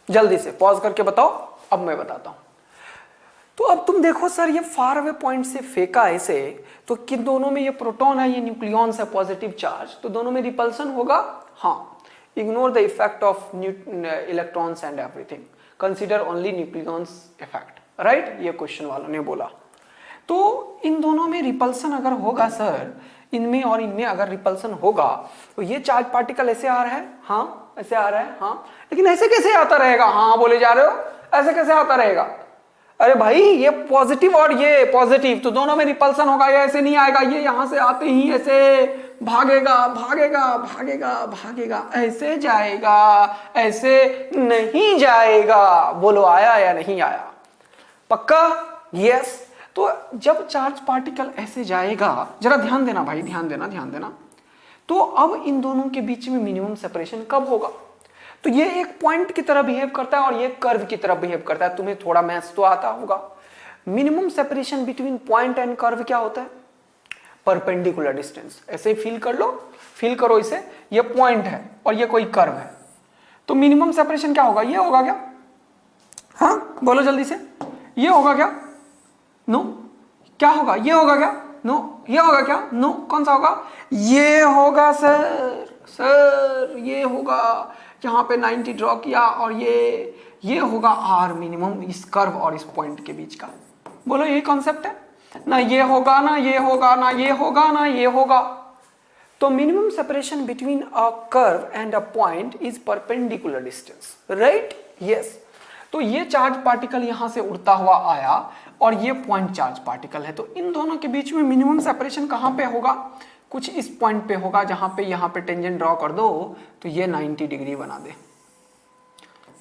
जल्दी से पॉज करके बताओ, अब मैं बताता हूं। तो अब तुम देखो सर, ये फार अवे पॉइंट से फेंका ऐसे, तो किन दोनों में, ये प्रोटॉन है, ये न्यूक्लियॉन्स है, पॉजिटिव चार्ज, तो दोनों में रिपल्सन होगा। हाँ, ignore the effect of electrons and everything, consider only nucleons effect, right? ये क्वेश्चन वालों ने बोला। तो इन दोनों में रिपल्सन अगर होगा सर, इनमें और इनमें अगर रिपल्सन होगा, तो ये चार्ज पार्टिकल ऐसे आ रहा है, हाँ ऐसे आ रहा है, हाँ, लेकिन ऐसे कैसे आता रहेगा? हाँ बोले जा रहे हो, ऐसे कैसे आता रहेगा? अरे भाई, ये पॉजिटिव और ये पॉजिटिव, तो दोनों में रिपल्सन होगा, ये ऐसे नहीं आएगा, ये यहां से आते ही ऐसे भागेगा, ऐसे जाएगा, ऐसे नहीं जाएगा। बोलो आया या नहीं आया? पक्का? यस। तो जब चार्ज पार्टिकल ऐसे जाएगा, जरा ध्यान देना भाई, ध्यान देना, तो अब इन दोनों के बीच में मिनिमम सेपरेशन कब होगा? तो ये एक पॉइंट की तरह बिहेव करता है और ये कर्व की तरह बिहेव करता है। तुम्हें थोड़ा मैथ्स तो आता होगा। Minimum separation between point and curve क्या होता है? Perpendicular distance. ऐसे ही फील कर लो, फील करो इसे, ये पॉइंट है और ये कोई कर्व है, तो मिनिमम सेपरेशन क्या होगा? ये होगा क्या? हाँ बोलो जल्दी से, ये होगा क्या? नो। क्या होगा? ये होगा क्या? नो। ये होगा क्या? नो। कौन सा होगा? ये होगा सर ये होगा। यहाँ पे 90 ड्रॉ किया और ये होगा आर मिनिमम इस कर्व और इस पॉइंट के बीच का। बोलो ये कॉन्सेप्ट है ना? ये होगा ना, ये होगा ना, ये होगा ना, ये होगा। तो minimum separation between a curve and a point is perpendicular distance, right? Yes. तो ये चार्ज पार्टिकल यहां से उड़ता हुआ आया और ये पॉइंट चार्ज पार्टिकल है, तो इन दोनों के बीच में मिनिमम सेपरेशन कहां पे होगा? कुछ इस पॉइंट पे होगा, जहां पे यहां पे टेंजेंट ड्रॉ कर दो तो ये 90 डिग्री बना दे,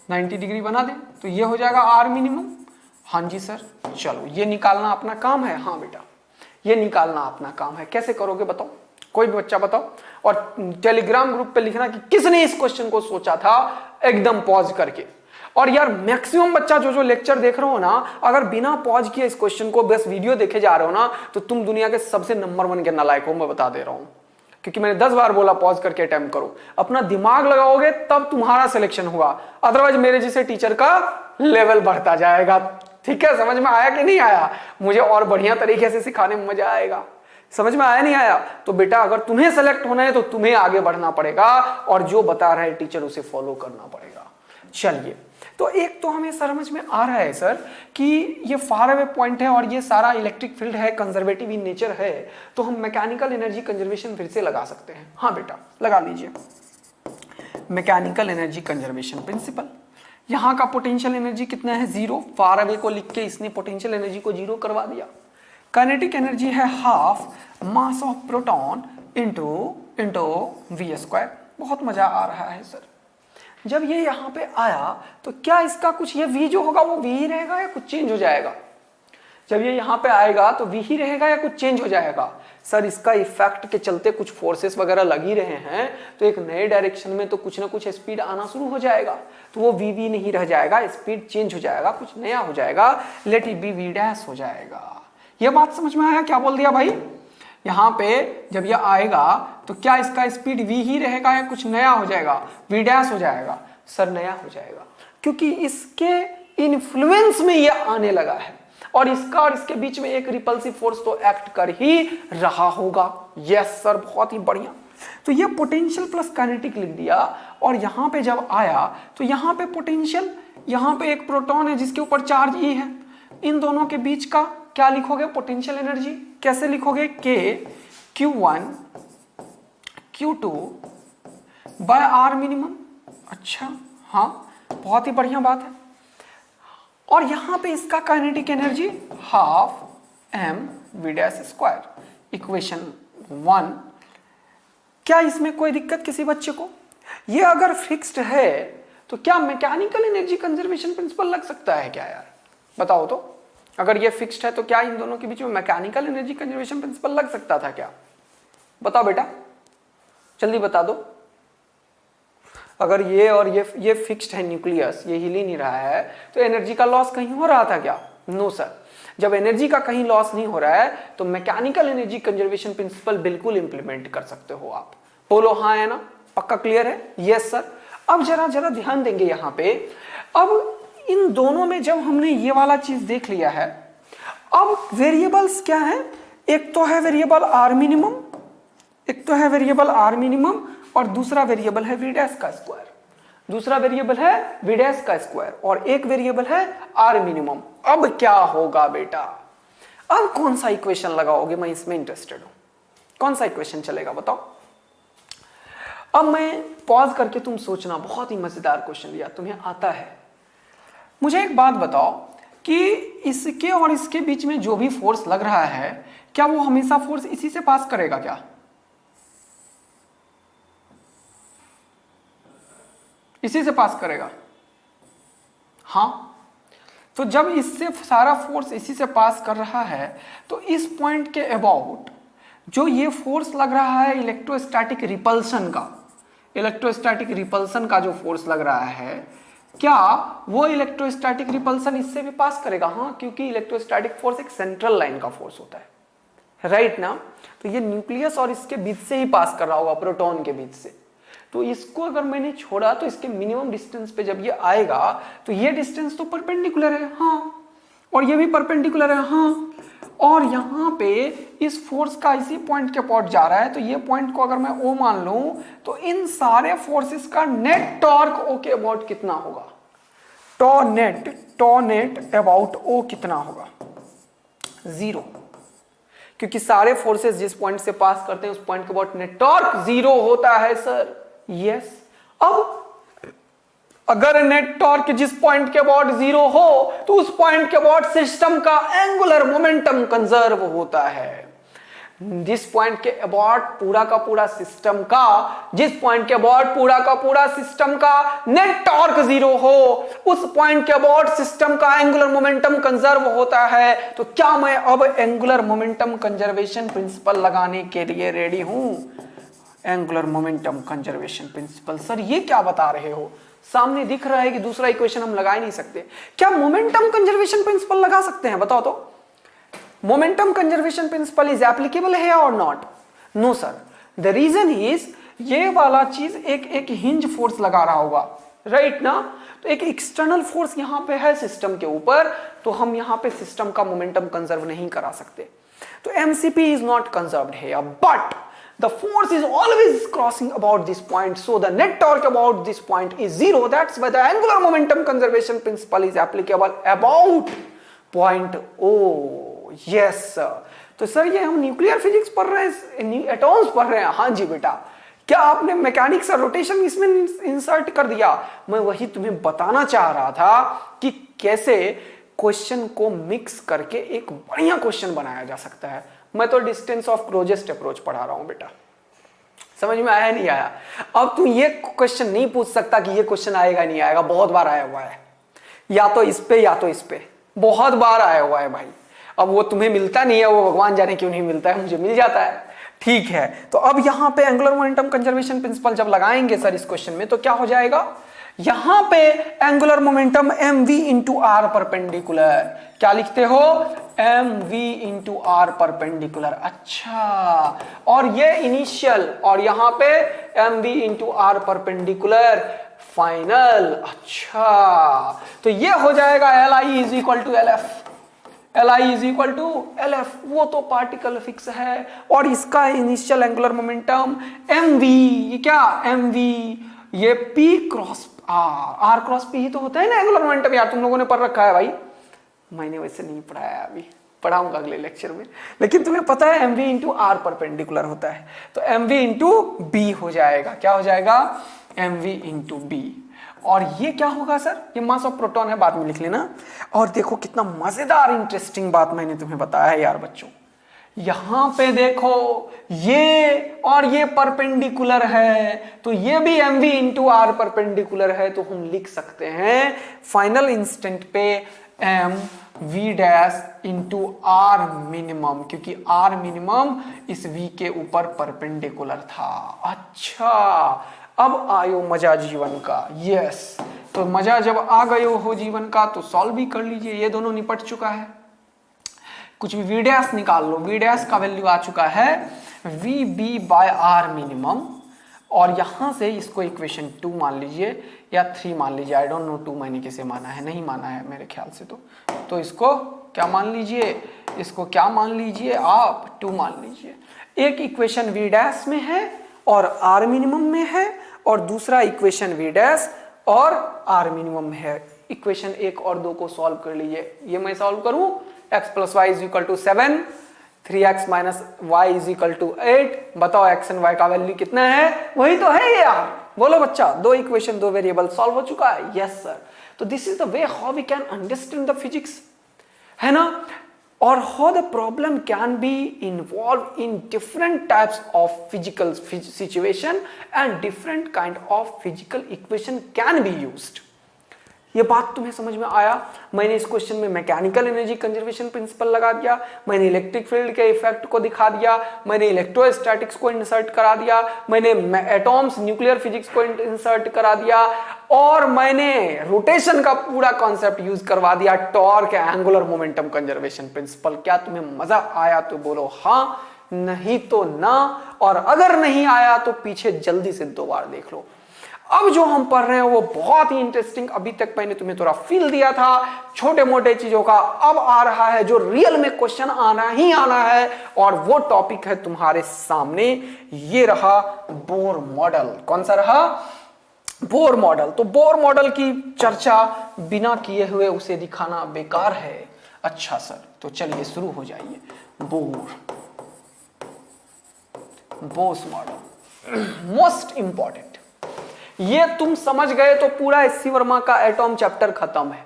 90 डिग्री बना दे, तो ये हो जाएगा आर मिनिमम। हाँ जी सर, चलो ये निकालना अपना काम है। हाँ बेटा, ये निकालना अपना काम है। कैसे करोगे बताओ? कोई भी बच्चा बताओ, और टेलीग्राम ग्रुप पे लिखना कि किसने इस क्वेश्चन को सोचा था, एकदम पॉज करके। और यार मैक्सिमम बच्चा जो लेक्चर देख रहे हो ना, अगर बिना पॉज किए इस क्वेश्चन को बस वीडियो देखे जा रहे हो ना, तो तुम दुनिया के सबसे नंबर 1 के नालायक हो, मैं बता दे रहा हूं। क्योंकि मैंने 10 बार बोला पॉज करके अटेम्प्ट करो, अपना दिमाग लगाओगे तब तुम्हारा सिलेक्शन होगा, अदरवाइज मेरे जैसे टीचर का लेवल बढ़ता जाएगा। ठीक है, समझ में आया कि नहीं आया? मुझे और बढ़िया तरीके से सिखाने में मजा आएगा। समझ में आया नहीं आया? तो बेटा अगर तुम्हें सेलेक्ट होना है तो तुम्हें आगे बढ़ना पड़ेगा और जो बता रहा है टीचर उसे फॉलो करना पड़ेगा। चलिए, तो एक तो हमें समझ में आ रहा है सर कि ये फार अवे पॉइंट है और ये सारा इलेक्ट्रिक फील्ड है, कंजर्वेटिव इन नेचर है, तो हम मैकेनिकल एनर्जी कंजर्वेशन फिर से लगा सकते हैं। हाँ बेटा लगा लीजिए, मैकेनिकल एनर्जी कंजर्वेशन प्रिंसिपल। यहां का पोटेंशियल एनर्जी कितना है? 0। फार अवे को लिख के इसने पोटेंशियल एनर्जी को 0 करवा दिया। काइनेटिक एनर्जी है half mass of proton into V square. बहुत मजा आ रहा है सर। जब ये यहां पे आया तो क्या इसका कुछ, ये v जो होगा वो v ही रहेगा या कुछ चेंज हो जाएगा? जब ये यहां पे आएगा तो v ही रहेगा या कुछ चेंज हो जाएगा? सर इसका इफेक्ट के चलते कुछ फोर्सेस वगैरह लग ही रहे हैं, तो एक नए डायरेक्शन में तो कुछ ना कुछ स्पीड आना शुरू हो जाएगा, तो वो v नहीं रह जाएगा, स्पीड चेंज हो जाएगा, कुछ नया हो जाएगा, let it be v dash हो जाएगा। ये बात समझ में आया? क्या बोल दिया भाई? यहाँ पे जब ये आएगा तो क्या इसका स्पीड v ही रहेगा या कुछ नया हो जाएगा? v डैश हो जाएगा। सर नया हो जाएगा, क्योंकि इसके इन्फ्लुएंस में ये आने लगा है और इसका और इसके बीच में एक रिपल्सिव फोर्स तो एक्ट कर ही रहा होगा। यस सर, बहुत ही बढ़िया। तो ये पोटेंशियल प्लस काइनेटिक लिख दिया और यहां पे जब आया तो यहां पे पोटेंशियल, यहां पे एक प्रोटॉन है जिसके ऊपर चार्ज E है, इन दोनों के बीच का क्या लिखोगे? Potential energy. कैसे लिखोगे? K Q1 Q2 by are minimum. अच्छा हाँ, बहुत ही बढ़िया बात है। और यहां पे इसका kinetic energy half m v dash square, equation 1। क्या इसमें कोई दिक्कत किसी बच्चे को? ये अगर फिक्स्ड है तो क्या मैकेनिकल एनर्जी कंजर्वेशन प्रिंसिपल लग सकता है क्या यार? बताओ तो, अगर ये फिक्स्ड है तो क्या इन दोनों के बीच में मैकेनिकल एनर्जी कंजर्वेशन प्रिंसिपल लग सकता था क्या? बताओ बेटा, जल्दी बता दो। अगर ये और ये फिक्स्ड है, न्यूक्लियस ये हिल ही नहीं रहा है, तो एनर्जी का लॉस कहीं हो रहा था क्या? No sir. जब एनर्जी का कहीं लॉस नहीं हो रहा है तो मैकेनिकल एनर्जी कंजर्वेशन प्रिंसिपल बिल्कुल इंप्लीमेंट कर सकते हो आप। बोलो हाँ है ना? पक्का क्लियर है? Yes sir. अब जरा ध्यान देंगे यहाँ पे। अब इन दोनों में जब हमने ये वाला चीज देख लिया है, अब वेरिएबल्स क्या है? एक तो है वेरिएबल आर मिनिमम, एक तो है वेरिएबल आर मिनिमम और दूसरा वेरिएबल है वी डैश का स्क्वायर। दूसरा वेरिएबल है वी डैश का स्क्वायर और एक वेरिएबल है आर मिनिमम। अब क्या होगा बेटा? अब कौन सा इक्वेशन लगाओगे? मैं इसमें इंटरेस्टेड हूं। कौन सा इक्वेशन चलेगा बताओ? अब मैं पॉज करके तुम सोचना, बहुत ही मजेदार क्वेश्चन दिया, तुम्हें आता है। मुझे एक बात बताओ कि इसके और इसके बीच में जो भी फोर्स लग रहा है, क्या वो हमेशा फोर्स इसी से पास करेगा क्या? इसी से पास करेगा? हाँ। तो जब इससे सारा फोर्स इसी से पास कर रहा है तो इस पॉइंट के अबाउट जो ये फोर्स लग रहा है इलेक्ट्रोस्टैटिक रिपल्सन का जो फोर्स लग रहा है, क्या वो इलेक्ट्रोस्टैटिक रिपल्सन इससे भी पास करेगा? हाँ, क्योंकि इलेक्ट्रोस्टैटिक फोर्स एक सेंट्रल लाइन का फोर्स होता है, राइट ना। तो ये न्यूक्लियस और इसके बीच से ही पास कर रहा होगा, प्रोटॉन के बीच से। तो इसको अगर मैंने छोड़ा तो इसके मिनिमम डिस्टेंस पे जब ये आएगा तो ये डिस्टेंस तो परपेंडिकुलर है, हाँ, और ये भी परपेंडिकुलर है, हाँ, और यहाँ पे इस फोर्स का इसी पॉइंट के पास जा रहा है। तो ये पॉइंट को अगर मैं O मान लूं तो इन सारे फोर्सेस का नेट टॉर्क O के अबाउट कितना होगा? टॉ नेट अबाउट O कितना होगा? 0, क्योंकि सारे फोर्सेस जिस पॉइंट से पास करते हैं उस पॉइंट के अबाउट नेट टॉर्क 0 होता है सर। यस, अब अगर नेट टॉर्क जिस पॉइंट के अबाउट 0 हो तो उस पॉइंट के अबाउट सिस्टम का एंगुलर मोमेंटम कंजर्व होता है। जिस पॉइंट के अबाउट पूरा का पूरा सिस्टम का नेट टॉर्क 0 हो उस पॉइंट के अबाउट सिस्टम का एंगुलर मोमेंटम कंजर्व होता है। तो क्या मैं अब एंगुलर मोमेंटम कंजर्वेशन प्रिंसिपल लगाने के लिए रेडी हूं? Angular momentum conservation principle, sir ये क्या बता रहे हो? सामने दिख रहा है कि दूसरा इक्वेशन हम लगा ही नहीं सकते। क्या मोमेंटम कंजर्वेशन प्रिंसिपल लगा सकते हैं? बताओ तो। Momentum conservation principle is applicable है और not? No sir. The reason is ये वाला चीज एक हिंज फोर्स लगा रहा होगा, राइट ना। तो एक एक्सटर्नल फोर्स यहां पे है सिस्टम के ऊपर, तो हम यहां पे सिस्टम का मोमेंटम कंजर्व नहीं करा सकते। तो एमसीपी इज नॉट कंजर्व्ड है, but the force is always crossing about this point, so the net torque about this point is 0. That's why the angular momentum conservation principle is applicable about point O. Yes sir. तो sir ये हम nuclear physics पढ़ रहे हैं, atoms पढ़ रहे हैं? हाँ जी बेटा। क्या आपने मैकेनिक्स और रोटेशन इसमें इंसर्ट कर दिया? मैं वही तुम्हें बताना चाह रहा था कि कैसे क्वेश्चन को मिक्स करके एक बढ़िया क्वेश्चन बनाया जा सकता है। मैं तो डिस्टेंस ऑफ क्लोजेस्ट अप्रोच पढ़ा रहा हूं बेटा, समझ में आया नहीं आया? अब तू ये क्वेश्चन नहीं पूछ सकता कि ये क्वेश्चन आएगा नहीं आएगा, बहुत बार आया हुआ है, या तो इस पे या तो इस पे, बहुत बार आया हुआ है भाई। अब वो तुम्हें मिलता नहीं है, वो भगवान जाने क्यों नहीं मिलता है, मुझे मिल जाता है, ठीक है। तो अब यहां पे एंगुलर मोमेंटम कंजर्वेशन प्रिंसिपल जब लगाएंगे सर इस क्वेश्चन में, तो क्या हो जाएगा? यहां पे angular momentum mv into r perpendicular, क्या लिखते हो? mv into r perpendicular. अच्छा, और ये इनिशियल, और यहां पे mv into r perpendicular final. अच्छा, तो ये हो जाएगा li is equal to lf, li is equal to lf, वो तो पार्टिकल फिक्स है, और इसका इनिशियल एंगुलर मोमेंटम mv, ये क्या mv, ये p cross R cross P ही तो होता है ना एंगुलर मोमेंटम। यार तुम लोगों ने पढ़ रखा है भाई, मैंने वैसे नहीं पढ़ाया, अभी पढ़ाऊंगा अगले लेक्चर में, लेकिन तुम्हें पता है mv इंटू आर परपेंडिकुलर होता है, तो mv इंटू बी हो जाएगा। क्या हो जाएगा? mv into b. और ये क्या होगा सर? ये मास ऑफ प्रोटॉन है, बाद में लिख लेना। और देखो कितना मजेदार इंटरेस्टिंग बात मैंने तुम्हें बताया है यार बच्चों। यहां पे देखो ये और ये परपेंडिकुलर है, तो ये भी mv इंटू आर परपेंडिकुलर है, तो हम लिख सकते हैं फाइनल इंस्टेंट पे m v dash into r minimum, क्योंकि आर मिनिमम इस v के ऊपर परपेंडिकुलर था। अच्छा, अब आयो मजा जीवन का। यस, तो मजा जब आ गयो हो जीवन का तो सॉल्व भी कर लीजिए, ये दोनों निपट चुका है। कुछ भी वी डैश निकाल लो, वी डैश का वैल्यू आ चुका है v b by are minimum, और यहां से इसको इक्वेशन 2 मान लीजिए या 3 मान लीजिए, आई डोंट नो 2 मैंने किसे माना है, नहीं माना है मेरे ख्याल से। तो इसको क्या मान लीजिए, इसको क्या मान लीजिए आप, 2 मान लीजिए। एक इक्वेशन वी डैश में है और आर मिनिमम में है, और दूसरा इक्वेशन वी डैश और आर मिनिमम में है। इक्वेशन 1 और 2 को सॉल्व कर लीजिए। ये मैं सॉल्व करूं, x plus y is equal to 7, 3x minus y is equal to 8। बताओ x एंड y का वैल्यू कितना है? वही तो है ये यार, बोलो बच्चा। 2 इक्वेशन 2 वेरिएबल सॉल्व हो चुका है। Yes sir. तो this is the way how we can understand the physics, है ना, और how the problem can be involve in different types of physical situation and different kind of physical equation can be used. ये बात तुम्हें समझ में आया? मैंने इस क्वेश्चन में मैकेनिकल एनर्जी कंजर्वेशन प्रिंसिपल लगा दिया, मैंने इलेक्ट्रिक फील्ड के इफेक्ट को दिखा दिया, मैंने इलेक्ट्रोस्टैटिक्स को इंसर्ट करा दिया, मैंने एटॉम्स न्यूक्लियर फिजिक्स को इंसर्ट करा दिया, और मैंने रोटेशन का पूरा कॉन्सेप्ट यूज करवा दिया, torque angular momentum conservation principle. क्या तुम्हें मजा आया तो बोलो हाँ, नहीं तो ना, और अगर नहीं आया तो पीछे जल्दी से 2 बार देख लो। अब जो हम पढ़ रहे हैं वो बहुत ही इंटरेस्टिंग, अभी तक मैंने तुम्हें थोड़ा फील दिया था छोटे मोटे चीजों का, अब आ रहा है जो रियल में क्वेश्चन आना ही आना है, और वो टॉपिक है तुम्हारे सामने, ये रहा बोर मॉडल। कौन सा रहा? Bohr model. तो बोर मॉडल की चर्चा बिना किए हुए उसे दिखाना बेकार है। अच्छा सर, तो चलिए शुरू हो जाइए। Bose model most important. ये तुम समझ गए तो पूरा एससी वर्मा का एटॉम चैप्टर खत्म है।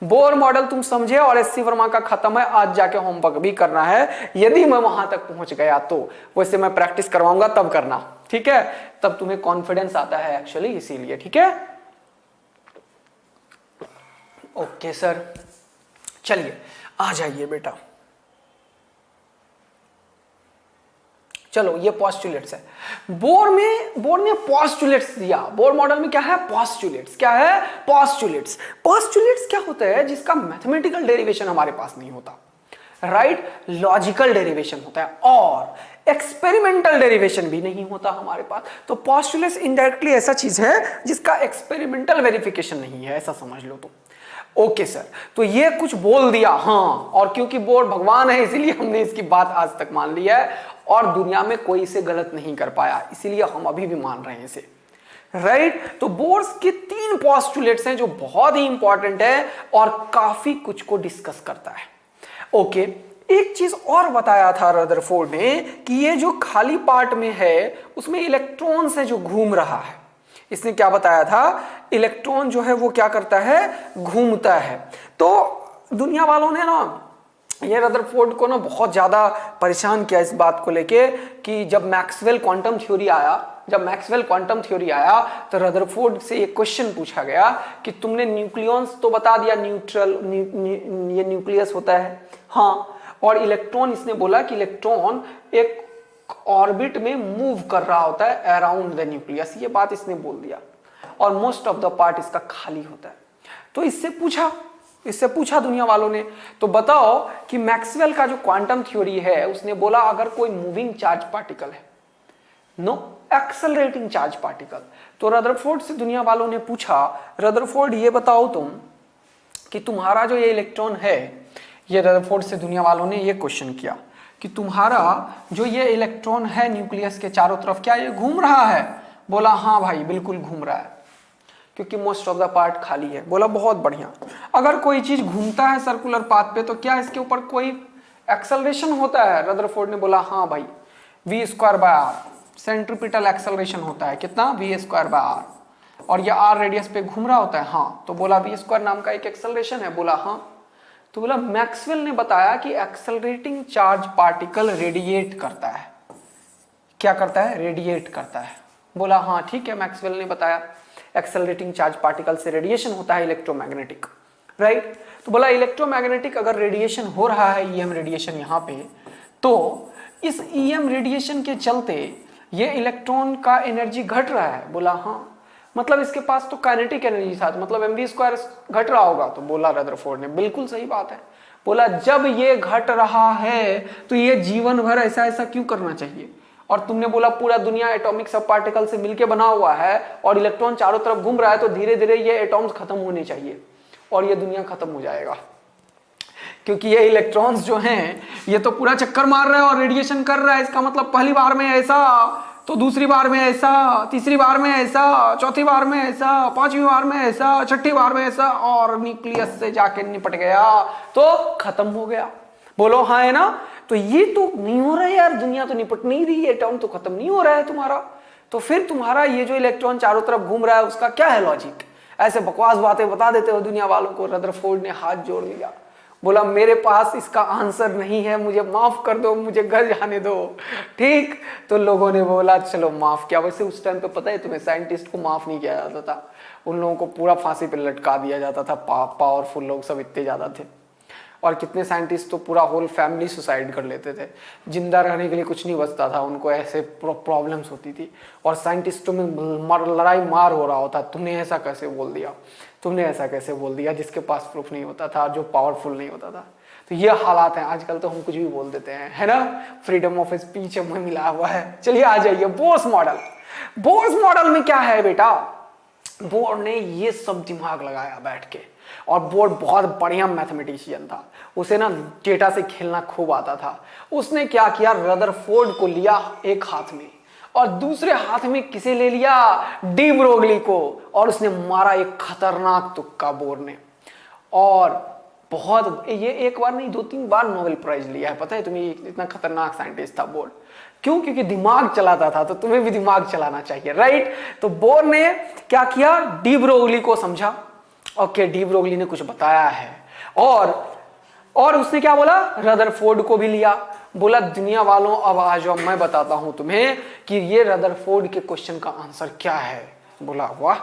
बोर मॉडल तुम समझे और एससी वर्मा का खत्म है। आज जाके होमवर्क भी करना है, यदि मैं वहां तक पहुंच गया तो। वैसे मैं प्रैक्टिस करवाऊंगा तब करना, ठीक है? तब तुम्हें कॉन्फिडेंस आता है एक्चुअली, इसीलिए। ठीक है, ओके सर, चलिए आ जाइए बेटा। चलो, ये पॉस्टुलेट्स है। बोर ने पॉस्टुलेट्स दिया। बोर मॉडल में क्या है? पॉस्टुलेट्स। क्या है? पॉस्टुलेट्स। पॉस्टुलेट्स क्या होता है? जिसका मैथमेटिकल डेरिवेशन हमारे पास नहीं होता, राइट? लॉजिकल डेरिवेशन होता है, और एक्सपेरिमेंटल डेरिवेशन भी नहीं होता हमारे पास। तो पॉस्टुलेट्स इनडायरेक्टली ऐसा चीज है जिसका एक्सपेरिमेंटल वेरिफिकेशन नहीं है, ऐसा समझ लो तुम। ओके सर, तो ये कुछ बोल दिया, हाँ, और क्योंकि बोर भगवान है इसीलिए हमने इसकी बात आज तक मान ली है, और दुनिया में कोई इसे गलत नहीं कर पाया, इसीलिए हम अभी भी मान रहे हैं इसे, राइट? तो बोर्स के 3 पॉस्टुलेट्स हैं जो बहुत ही इंपॉर्टेंट है और काफी कुछ को डिस्कस करता है। ओके, एक चीज और बताया था रदरफोर्ड ने कि ये जो खाली पार्ट में है उसमें इलेक्ट्रॉन्स है जो घूम रहा है। इसने क्या बताया था? इलेक्ट्रॉन जो है वो क्या करता है? घूमता है। तो दुनिया वालों ने ना ये रदरफोर्ड को ना बहुत ज्यादा परेशान किया इस बात को लेके कि जब मैक्सवेल क्वांटम थ्योरी आया तो रदरफोर्ड से एक क्वेश्चन पूछा गया कि तुमने न्यूक्लियॉन्स तो बता दिया, न्यूट्रल ये न्यूक्लियस होता है, हाँ, और इलेक्ट्रॉन, इसने बोला कि इलेक्ट्रॉन एक ऑर्बिट में मूव कर रहा होता है अराउंड द न्यूक्लियस, ये बात इसने बोल दिया, और मोस्ट ऑफ द पार्ट इसका खाली होता है। तो इससे पूछा दुनिया वालों ने, तो बताओ कि मैक्सवेल का जो क्वांटम थ्योरी है उसने बोला अगर कोई मूविंग चार्ज पार्टिकल है, नो एक्सेलरेटिंग चार्ज पार्टिकल, तो रदरफोर्ड से दुनिया वालों ने पूछा, रदरफोर्ड ये बताओ तुम कि तुम्हारा जो ये इलेक्ट्रॉन है, ये रदरफोर्ड से दुनिया वालों ने ये क्वेश्चन किया कि तुम्हारा जो ये इलेक्ट्रॉन है न्यूक्लियस के चारों तरफ, क्या ये घूम रहा है? बोला हाँ भाई बिल्कुल घूम रहा है, क्योंकि मोस्ट ऑफ द पार्ट खाली है। बोला बहुत बढ़िया। अगर कोई चीज घूमता है सर्कुलर पाथ पे तो क्या इसके ऊपर कोई एक्सेलरेशन होता है? रदरफोर्ड ने बोला हाँ भाई, v²/r सेंट्रीपिटल एक्सेलरेशन होता है। कितना? v²/r, और ये r रेडियस पे घूम रहा होता है, हाँ। तो बोला v² नाम का एक एक्सेलरेशन है, बोला हाँ। तो बोला मैक्सवेल ने बताया कि एक्सेलरेटिंग चार्ज पार्टिकल रेडिएट करता है। क्या करता है? रेडिएट करता है। बोला हाँ ठीक है, मैक्सवेल ने बताया एक्सेलरेटिंग चार्ज पार्टिकल से रेडिएशन होता है इलेक्ट्रोमैग्नेटिक, राइट? तो बोला इलेक्ट्रोमैग्नेटिक अगर रेडिएशन हो रहा है, ईएम रेडिएशन यहाँ पे, तो इस ईएम रेडिएशन के चलते ये इलेक्ट्रॉन का एनर्जी घट रहा है। बोला हाँ, मतलब इसके पास तो काइनेटिक एनर्जी था, मतलब mv² घट रहा होगा। तो बोला रदरफोर्ड ने बिल्कुल सही बात है। बोला जब ये घट रहा है तो ये जीवन भर ऐसा ऐसा क्यों करना चाहिए? और तुमने बोला पूरा दुनिया एटॉमिक सब पार्टिकल से मिलके बना हुआ है और इलेक्ट्रॉन चारों तरफ घूम रहा है, तो धीरे धीरे ये एटॉम्स खत्म होने चाहिए और ये दुनिया खत्म हो जाएगा, क्योंकि ये इलेक्ट्रॉन्स जो हैं ये तो पूरा चक्कर मार रहा है और रेडिएशन कर रहा है। इसका मतलब पहली बार में ऐसा, तो दूसरी बार में ऐसा, तीसरी बार में ऐसा, चौथी बार में ऐसा, पांचवी बार में ऐसा, छठी बार में ऐसा, और न्यूक्लियस से जाके निपट गया तो खत्म हो गया। बोलो हाँ है ना? तो ये तो नहीं हो रहा है यार, दुनिया तो निपट नहीं रही, एटॉम तो खत्म नहीं हो रहा है तुम्हारा, तो फिर तुम्हारा ये जो इलेक्ट्रॉन चारों तरफ घूम रहा है उसका क्या है लॉजिक? ऐसे बकवास बातें बता देते हो दुनिया वालों को। रदरफोर्ड ने हाथ जोड़ लिया, बोला मेरे पास इसका आंसर नहीं है, मुझे माफ कर दो, मुझे घर जाने दो। ठीक, तो लोगों ने बोला चलो माफ किया। वैसे उस टाइम पे पता है तुम्हें, साइंटिस्ट को माफ नहीं किया जाता था, उन लोगों को पूरा फांसी पे लटका दिया जाता था। पावरफुल लोग सब इतने ज़्यादा थे। और कितने साइंटिस्ट तो पूरा होल फैमिली सुसाइड कर लेते थे, जिंदा रहने के लिए कुछ नहीं बचता था उनको, ऐसे प्रॉब्लम्स होती थी। और साइंटिस्टों में लड़ाई मार हो रहा होता, तुमने ऐसा कैसे बोल दिया, तुमने ऐसा कैसे बोल दिया, जिसके पास प्रूफ नहीं होता था, जो पावरफुल नहीं होता था। तो ये हालात हैं आजकल, तो हम कुछ भी बोल देते हैं, है ना, फ्रीडम ऑफ स्पीच हमें मिला हुआ है। चलिए आ जाइए बोर्स मॉडल। बोर्स मॉडल में क्या है बेटा, बोर ने ये सब दिमाग लगाया बैठ के, और बोर बहुत बढ़िया मैथमेटिशियन था, उसे ना डेटा से खेलना खूब आता था। उसने क्या किया, रदरफोर्ड को लिया एक हाथ में और दूसरे हाथ में किसे ले लिया, डी ब्रोगली को, और उसने मारा एक खतरनाक तुक्का बोर ने। और बहुत, ये एक बार नहीं 2-3 बार नोबेल प्राइज लिया है, पता है तुम्हें, इतना खतरनाक साइंटिस्ट था बोर। क्यों? क्योंकि दिमाग चलाता था, तो तुम्हें भी दिमाग चलाना चाहिए, राइट। तो बोर ने क्या किया, डी ब्रोगली को समझा। ओके, डी ब्रोगली ने कुछ बताया है, और उसने क्या बोला, रदरफोर्ड को भी लिया। बोला दुनिया वालों अब आ जाओ, मैं बताता हूं तुम्हें कि ये रदरफोर्ड के क्वेश्चन का आंसर क्या है। बोला वाह,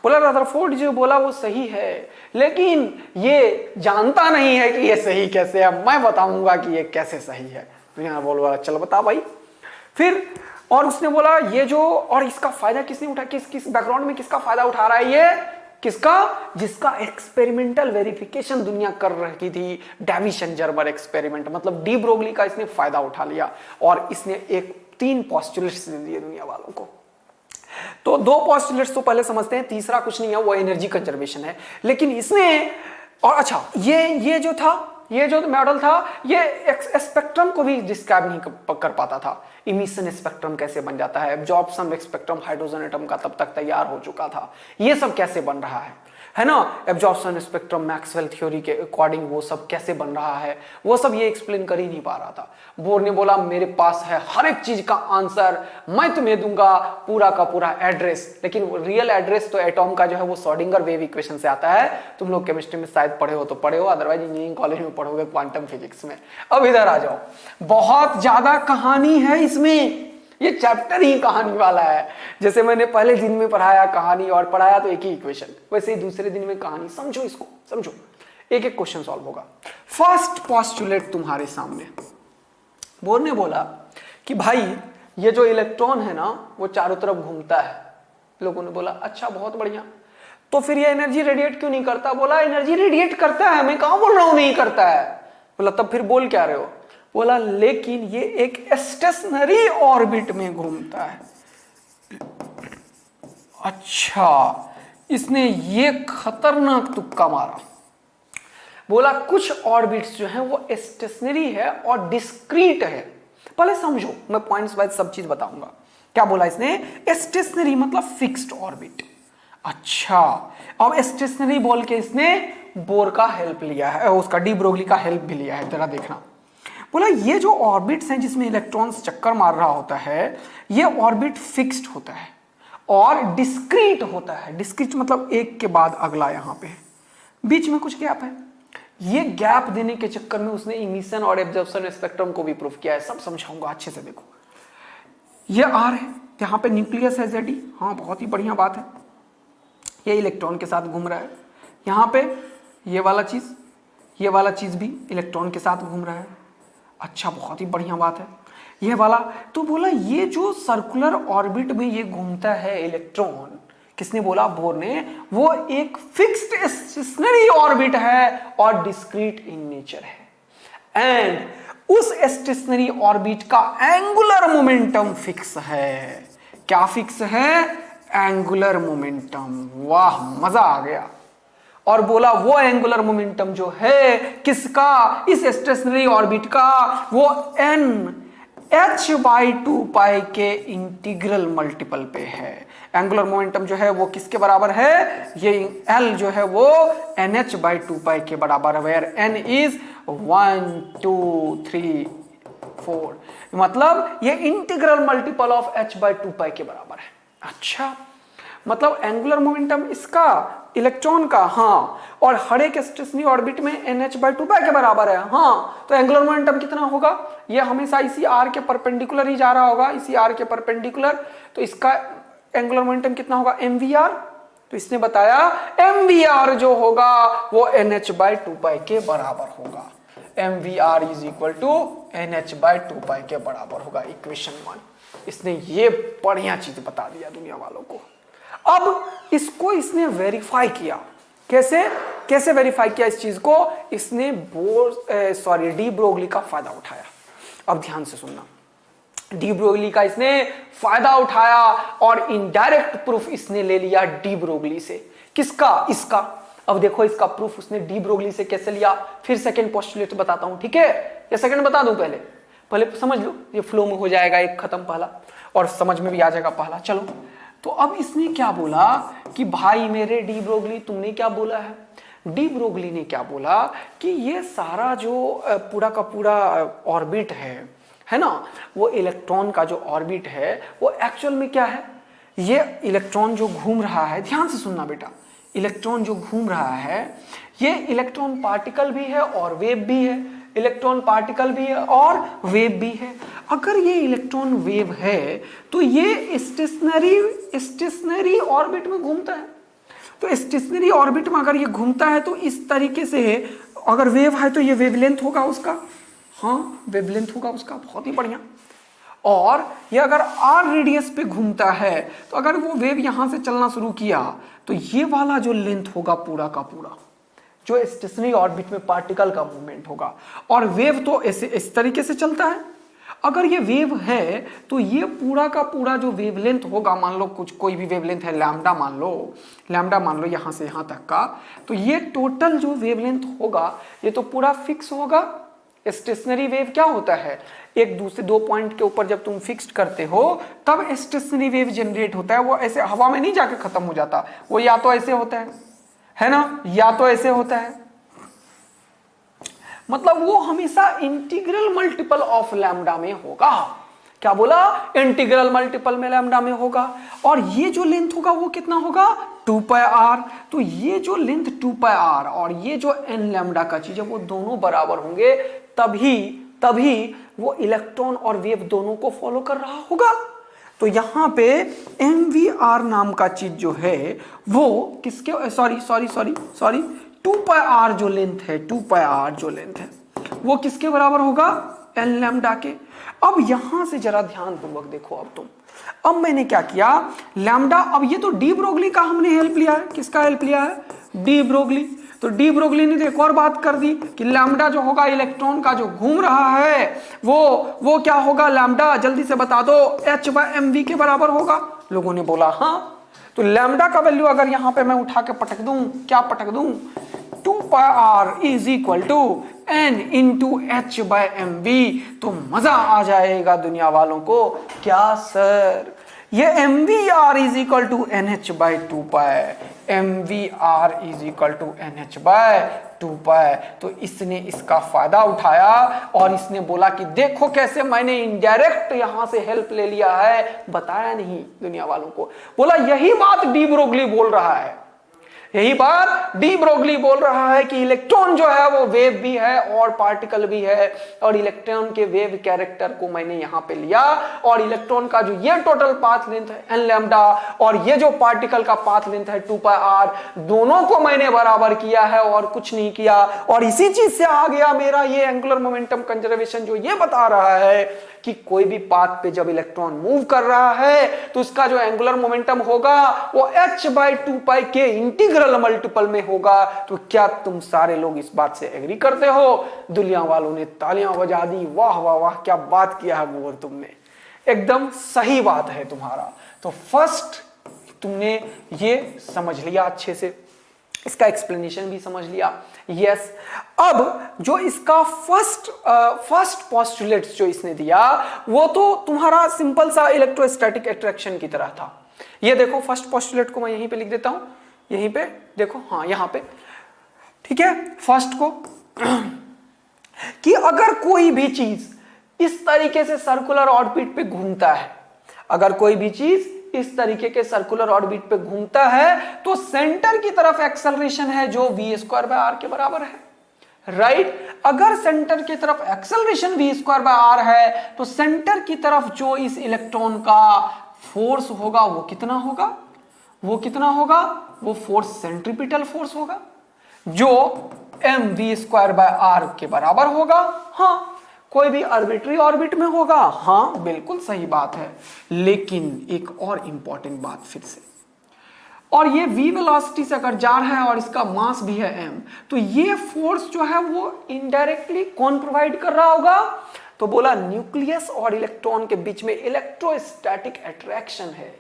बोला रदरफोर्ड जो बोला वो सही है, लेकिन ये जानता नहीं है कि ये सही कैसे है, मैं बताऊंगा कि ये कैसे सही है। दुनिया बोला चल बता भाई। फिर और उसने बोला ये जो, और इसका फायदा किसने उठा, किस बैकग्राउंड में किसका फायदा उठा रहा है ये, किसका, जिसका एक्सपेरिमेंटल वेरिफिकेशन दुनिया कर रही थी, डेविसन जर्बर एक्सपेरिमेंट, मतलब डी ब्रोगली का इसने फायदा उठा लिया। और इसने 3 पॉस्टुलेट्स दे दिए दुनिया वालों को। तो 2 पॉस्टुलेट्स तो पहले समझते हैं, तीसरा कुछ नहीं है, वो एनर्जी कंजर्वेशन है। लेकिन इसने, और अच्छा ये जो था, ये जो मॉडल था, ये स्पेक्ट्रम को भी डिस्क्राइब नहीं कर पाता था। इमिशन स्पेक्ट्रम कैसे बन जाता है, एब्जॉर्प्शन स्पेक्ट्रम हाइड्रोजन एटम का तब तक तैयार हो चुका था, ये सब कैसे बन रहा है ना, एब्जॉर्प्शन स्पेक्ट्रम मैक्सवेल थ्योरी के अकॉर्डिंग वो सब कैसे बन रहा है, वो सब ये एक्सप्लेन कर ही नहीं पा रहा था। बोर ने बोला मेरे पास है हर एक चीज का आंसर, मैं तुम्हें दूंगा पूरा का पूरा एड्रेस। लेकिन रियल एड्रेस तो एटॉम का जो है वो श्रोडिंगर वेव इक्वेशन से आता है, तुम लोग केमिस्ट्री में शायद पढ़े हो तो पढ़े हो, अदरवाइज इंजीनियरिंग कॉलेज में पढ़ोगे क्वांटम फिजिक्स में। अब इधर आ जाओ, बहुत ज्यादा कहानी है इसमें, ये चैप्टर ही कहानी वाला है। जैसे मैंने पहले दिन में पढ़ाया कहानी और पढ़ाया तो एक ही इक्वेशन, वैसे ही दूसरे दिन में कहानी। समझो इसको, समझो, एक एक क्वेश्चन सॉल्व होगा। फर्स्ट पोस्टुलेट तुम्हारे सामने, बोर ने बोला कि भाई ये जो इलेक्ट्रॉन है ना वो चारों तरफ घूमता है। लोगों ने बोला अच्छा बहुत बढ़िया, तो फिर ये एनर्जी रेडिएट क्यों नहीं करता। बोला एनर्जी रेडिएट करता है, मैं कहां बोल रहा हूं नहीं करता है। बोला तब फिर बोल क्या रहे हो। बोला लेकिन ये एक स्टेशनरी ऑर्बिट में घूमता है। अच्छा, इसने ये खतरनाक तुक्का मारा। बोला कुछ ऑर्बिट्स जो हैं वो स्टेशनरी है और डिस्क्रीट है। पहले समझो, मैं पॉइंट्स वाइज सब चीज बताऊंगा। क्या बोला इसने, स्टेशनरी मतलब फिक्स्ड ऑर्बिट। अच्छा, अब स्टेशनरी बोल के इसने बोर का हेल्प लिया है, उसका डी ब्रोगली का हेल्प भी लिया है, जरा देखना। बोला ये जो ऑर्बिट्स हैं जिसमें इलेक्ट्रॉन्स चक्कर मार रहा होता है, ये ऑर्बिट फिक्स्ड होता है और डिस्क्रीट होता है। डिस्क्रीट मतलब एक के बाद अगला, यहां पे बीच में कुछ गैप है। ये गैप देने के चक्कर में उसने इमिशन और एब्जॉर्प्शन स्पेक्ट्रम को भी प्रूव किया है। सब समझाऊंगा अच्छे से, देखो ये आर है, यहाँ पे न्यूक्लियस है Ze, हाँ बहुत ही बढ़िया बात है। ये इलेक्ट्रॉन के साथ घूम रहा है, यहाँ पे ये वाला चीज भी इलेक्ट्रॉन के साथ घूम रहा है। अच्छा, बहुत ही बढ़िया बात है। ये वाला, तो बोला ये जो सर्कुलर ऑर्बिट में ये घूमता है इलेक्ट्रॉन, किसने बोला, बोर ने, वो एक फिक्स्ड स्टेशनरी ऑर्बिट है और डिस्क्रीट इन नेचर है। एंड उस स्टेशनरी ऑर्बिट का एंगुलर मोमेंटम फिक्स है। क्या फिक्स है, एंगुलर मोमेंटम। वाह मजा आ गया। और बोला वो एंगुलर मोमेंटम जो है किसका, इस स्टेशनरी ऑर्बिट का, वो NH/2π के इंटीग्रल मल्टीपल पे है। एंगुलर मोमेंटम जो है वो किसके बराबर है, ये L जो है वो NH/2π के बराबर है, वेयर N इज 1 2 3 4, मतलब ये इंटीग्रल मल्टीपल ऑफ H/2π के बराबर है। अच्छा, मतलब एंगुलर मोमेंटम इसका, इलेक्ट्रॉन का, हाँ, और हर एक स्टेशनरी ऑर्बिट में NH/2π के बराबर है, हाँ, तो एंगुलर मोमेंटम कितना होगा, ये हमेशा इसी r के परपेंडिकुलर ही जा रहा होगा, इसी r के परपेंडिकुलर, तो इसका एंगुलर मोमेंटम कितना होगा, mvr, तो इसने बताया mvr जो होगा वो nh/2π के बराबर होगा। mvr is equal to nh/2π के बराबर होगा, इक्वेशन 1। इसने ये बढ़िया चीज बता दिया दुनिया वालों को। अब इसको इसने वेरीफाई किया। कैसे वेरीफाई किया इस चीज को? इसने डी ब्रोगली का फायदा उठाया। अब ध्यान से सुनना, डी ब्रोगली का इसने फायदा उठाया और इनडायरेक्ट प्रूफ इसने ले लिया डी ब्रोगली से। किसका? इसका। अब देखो इसका प्रूफ उसने डी ब्रोगली से कैसे लिया, फिर सेकंड पोस्टुलेट बताता हूं, ठीक है? या सेकंड बता दूं? पहले समझ लो, ये फ्लो में हो जाएगा, एक खत्म पहला और समझ में भी आ जाएगा पहला। चलो, तो अब इसने क्या बोला कि भाई मेरे डी ब्रोगली, तुमने क्या बोला है? डी ब्रोगली ने क्या बोला कि ये सारा जो पूरा का पूरा ऑर्बिट है ना, वो इलेक्ट्रॉन का जो ऑर्बिट है वो एक्चुअल में क्या है? ये इलेक्ट्रॉन जो घूम रहा है, ध्यान से सुनना बेटा, इलेक्ट्रॉन जो घूम रहा है ये इलेक्ट्रॉन पार्टिकल भी है और वेव भी है, इलेक्ट्रॉन पार्टिकल भी है और वेव भी है। अगर ये इलेक्ट्रॉन वेव है तो ये स्टेशनरी ऑर्बिट में घूमता है। तो स्टेशनरी ऑर्बिट में अगर ये घूमता है तो इस तरीके से, अगर वेव है तो ये वेवलेंथ होगा उसका, हाँ वेवलेंथ होगा उसका, बहुत ही बढ़िया। और ये अगर आर रेडियस पे घूमता है तो अगर वो वेव यहां से चलना शुरू किया तो ये वाला जो लेंथ होगा पूरा का पूरा, जो स्टेशनरी ऑर्बिट में पार्टिकल का मूवमेंट होगा। और वेव तो ऐसे इस तरीके से चलता है। अगर ये वेव है तो ये पूरा का पूरा जो वेवलेंथ होगा, मान लो कोई भी वेवलेंथ है, लैम्डा मान लो यहां से यहां तक का, तो ये टोटल जो वेवलेंथ होगा ये तो पूरा फिक्स होगा। स्टेशनरी वेव क्या होता है? एक दूसरे दो पॉइंट के ऊपर जब तुम फिक्स्ड करते हो तब स्टेशनरी वेव जनरेट होता है। वो ऐसे हवा में नहीं जाके खत्म हो जाता, वो या तो ऐसे होता है ना, या तो ऐसे होता है। मतलब वो हमेशा इंटीग्रल मल्टीपल ऑफ लैम्डा में होगा। क्या बोला? इंटीग्रल मल्टीपल में लैम्डा में होगा। और ये जो लेंथ होगा वो कितना होगा? 2πr। तो ये जो लेंथ 2πr और ये जो n लैम्डा का चीज है वो दोनों बराबर होंगे, तभी वो इलेक्ट्रॉन और वेव दोनों को फॉलो कर रहा होगा। तो यहां पे mvr नाम का चीज जो है वो किसके, सॉरी 2πr जो लेंथ है, 2πr जो लेंथ है वो किसके बराबर होगा? n लैम्डा के। अब यहां से जरा ध्यान पूर्वक देखो। अब मैंने क्या किया, लैम्डा, अब ये तो डी ब्रोगली का हमने हेल्प लिया है। किसका हेल्प लिया है? De Broglie. तो डी ब्रोगली ने एक और बात कर दी कि लैम्डा जो होगा इलेक्ट्रॉन का जो घूम रहा है वो क्या होगा? लैम्डा जल्दी से बता दो, h/mv के बराबर होगा। लोगों ने बोला हाँ। तो लैम्डा का वैल्यू अगर यहां पे मैं उठा के पटक दूं, क्या पटक दूं? 2πr is equal to n into h/mv। तो मजा आ जाएगा दुनिया वालों को। क्या सर? ये mvr is equal to nh/2π, mvr is equal to nh/2π। तो इसने इसका फायदा उठाया और इसने बोला कि देखो कैसे मैंने इनडायरेक्ट यहां से हेल्प ले लिया है, बताया नहीं दुनिया वालों को। बोला यही बात डी ब्रोगली बोल रहा है, यही बात डी ब्रोगली बोल रहा है कि इलेक्ट्रॉन जो है वो वेव भी है और पार्टिकल भी है। और इलेक्ट्रॉन के वेव कैरेक्टर को मैंने यहां पे लिया और इलेक्ट्रॉन का जो ये टोटल पाथ लेंथ है n लैम्डा और ये जो पार्टिकल का पाथ लेंथ है 2πr, दोनों को मैंने बराबर किया है और कुछ नहीं किया। और इसी चीज से आ गया मेरा ये एंगुलर मोमेंटम कंजर्वेशन, जो ये बता रहा है कि कोई भी पाथ पे जब इलेक्ट्रॉन मूव कर रहा है तो उसका जो एंगुलर मोमेंटम होगा वो h/2π के इंटीग्रल मल्टीपल में होगा। तो क्या तुम सारे लोग इस बात से एग्री करते हो? दुनिया वालों ने तालियां बजा दी, वाह वाह वाह, क्या बात किया है गोवर तुमने, एकदम सही बात है तुम्हारा। तो फर्स्ट तुमने ये समझ लिया अच्छे से, इसका एक्सप्लेनेशन भी समझ लिया। यस, अब जो इसका फर्स्ट पोस्टुलेट जो इसने दिया वो तो तुम्हारा सिंपल सा इलेक्ट्रोस्टैटिक अट्रैक्शन की तरह था। ये देखो फर्स्ट पोस्टुलेट को मैं यहीं पे लिख देता हूं, यहीं पे देखो, हाँ यहां पे, ठीक है। फर्स्ट को कि अगर कोई भी चीज इस तरीके से सर्कुलर ऑर्बिट पे घूमता है, अगर कोई भी चीज इस तरीके के सर्कुलर ऑर्बिट पे घूमता है तो सेंटर की तरफ एक्सेलरेशन है जो v²/r के बराबर है, राइट। अगर सेंटर की तरफ एक्सेलरेशन v²/r है तो सेंटर की तरफ जो इस इलेक्ट्रॉन का फोर्स होगा वो कितना होगा? वो कितना होगा, वो फोर्स सेंट्रीपिटल फोर्स होगा जो mv²/r के बराबर होगा। हाँ, कोई भी आर्बिट्री ऑर्बिट में होगा। हाँ बिल्कुल सही बात है, लेकिन एक और इंपॉर्टेंट बात फिर से, और ये v वेलोसिटी से अगर जा रहा है और इसका मास भी है m, तो ये फोर्स जो है वो इनडायरेक्टली कौन प्रोवाइड कर रहा होगा, तो बोला न्यूक्लियस और इलेक्ट्रॉन के बीच में इलेक्ट्रोस्टैटिक अट्रैक्शन है।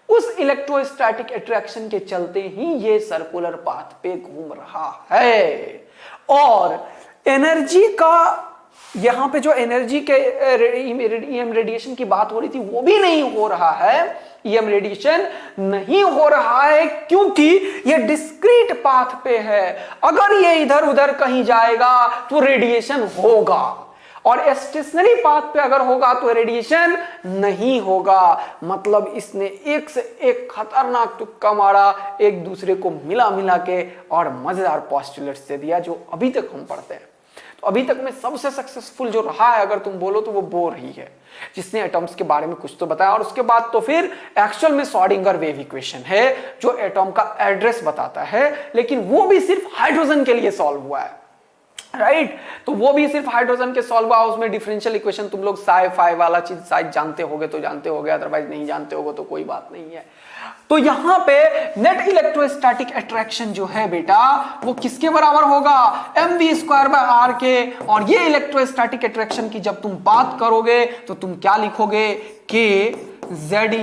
उस इलेक्ट्रोस्टैटिक अट्रैक्शन के चलते ही ये सर्कुलर पाथ पे घूम रहा है। और एनर्जी का, यहां पे जो एनर्जी के ईएम रेडिएशन की बात हो रही थी वो भी नहीं हो रहा है, ईएम रेडिएशन नहीं हो रहा है क्योंकि ये डिस्क्रीट पाथ पे है। अगर ये इधर उधर कहीं जाएगा तो रेडिएशन होगा, और स्टेशनरी पाथ पे अगर होगा तो रेडिएशन नहीं होगा। मतलब इसने एक से एक खतरनाक तुक्का मारा, एक दूसरे को मिला मिला के, और मजेदार पोस्टुलेट्स दे दिया जो अभी तक हम पढ़ते हैं। तो अभी तक में सबसे सक्सेसफुल जो रहा है अगर तुम बोलो तो वो बोर ही है, जिसने एटम्स के बारे में कुछ तो बताया। और उसके बाद तो फिर एक्चुअल में श्रोडिंगर वेव इक्वेशन है जो एटम का एड्रेस बताता है, लेकिन वो भी सिर्फ हाइड्रोजन के लिए सॉल्व हुआ है, राइट। तो वो भी सिर्फ हाइड्रोजन के सॉल्व हुआ। उसमें डिफरेंशियल इक्वेशन तुम लोग साई फाई वाला चीज शायद जानते होगे तो जानते होगे, अदरवाइज नहीं जानते होगे तो कोई बात नहीं है। तो यहां पे नेट इलेक्ट्रोस्टैटिक अट्रैक्शन जो है बेटा वो किसके बराबर होगा, mv²/r के। और ये इलेक्ट्रोस्टैटिक अट्रैक्शन की जब तुम बात करोगे तो तुम क्या लिखोगे, kZe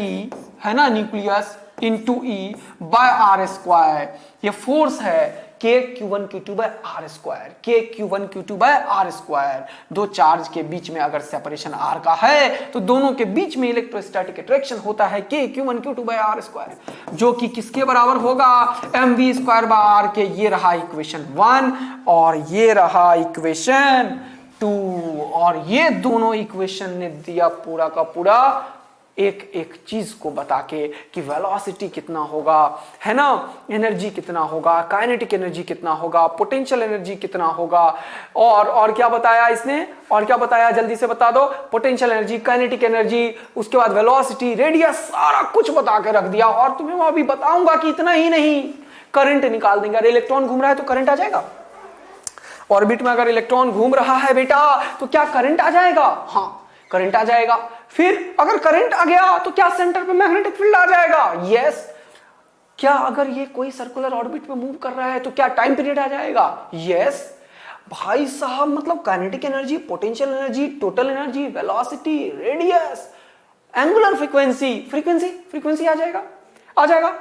है ना, न्यूक्लियस इंटू E/r²। ये फोर्स है kQ1Q2/r², kQ1Q2/r²। दो चार्ज के बीच में अगर सेपरेशन r का है तो दोनों के बीच में इलेक्ट्रोस्टैटिक अट्रैक्शन होता है kQ1Q2/r², जो कि किसके बराबर होगा, mv²/r के। ये रहा इक्वेशन 1 और ये रहा इक्वेशन 2, और ये दोनों इक्वेशन ने दिया पूरा का पूरा एक एक चीज को बता के कि वेलोसिटी कितना होगा, है ना, एनर्जी कितना होगा, काइनेटिक एनर्जी कितना होगा, पोटेंशियल एनर्जी कितना होगा, और क्या बताया इसने, और क्या बताया जल्दी से बता दो, पोटेंशियल एनर्जी, काइनेटिक एनर्जी, उसके बाद वेलोसिटी, रेडियस, सारा कुछ बता के रख दिया। और तुम्हें मैं अभी बताऊंगा कि इतना ही नहीं, करंट निकाल देंगे। अरे इलेक्ट्रॉन घूम रहा है तो करंट आ जाएगा, ऑर्बिट में अगर इलेक्ट्रॉन घूम रहा है बेटा तो क्या करंट आ जाएगा, हाँ करंट आ जाएगा। फिर अगर करंट आ गया तो क्या सेंटर पे मैग्नेटिक फील्ड आ जाएगा, यस। क्या अगर ये कोई सर्कुलर ऑर्बिट में मूव कर रहा है तो क्या टाइम पीरियड आ जाएगा, यस। भाई साहब मतलब kinetic energy, potential energy, total energy, velocity, radius, angular frequency आ जाएगा,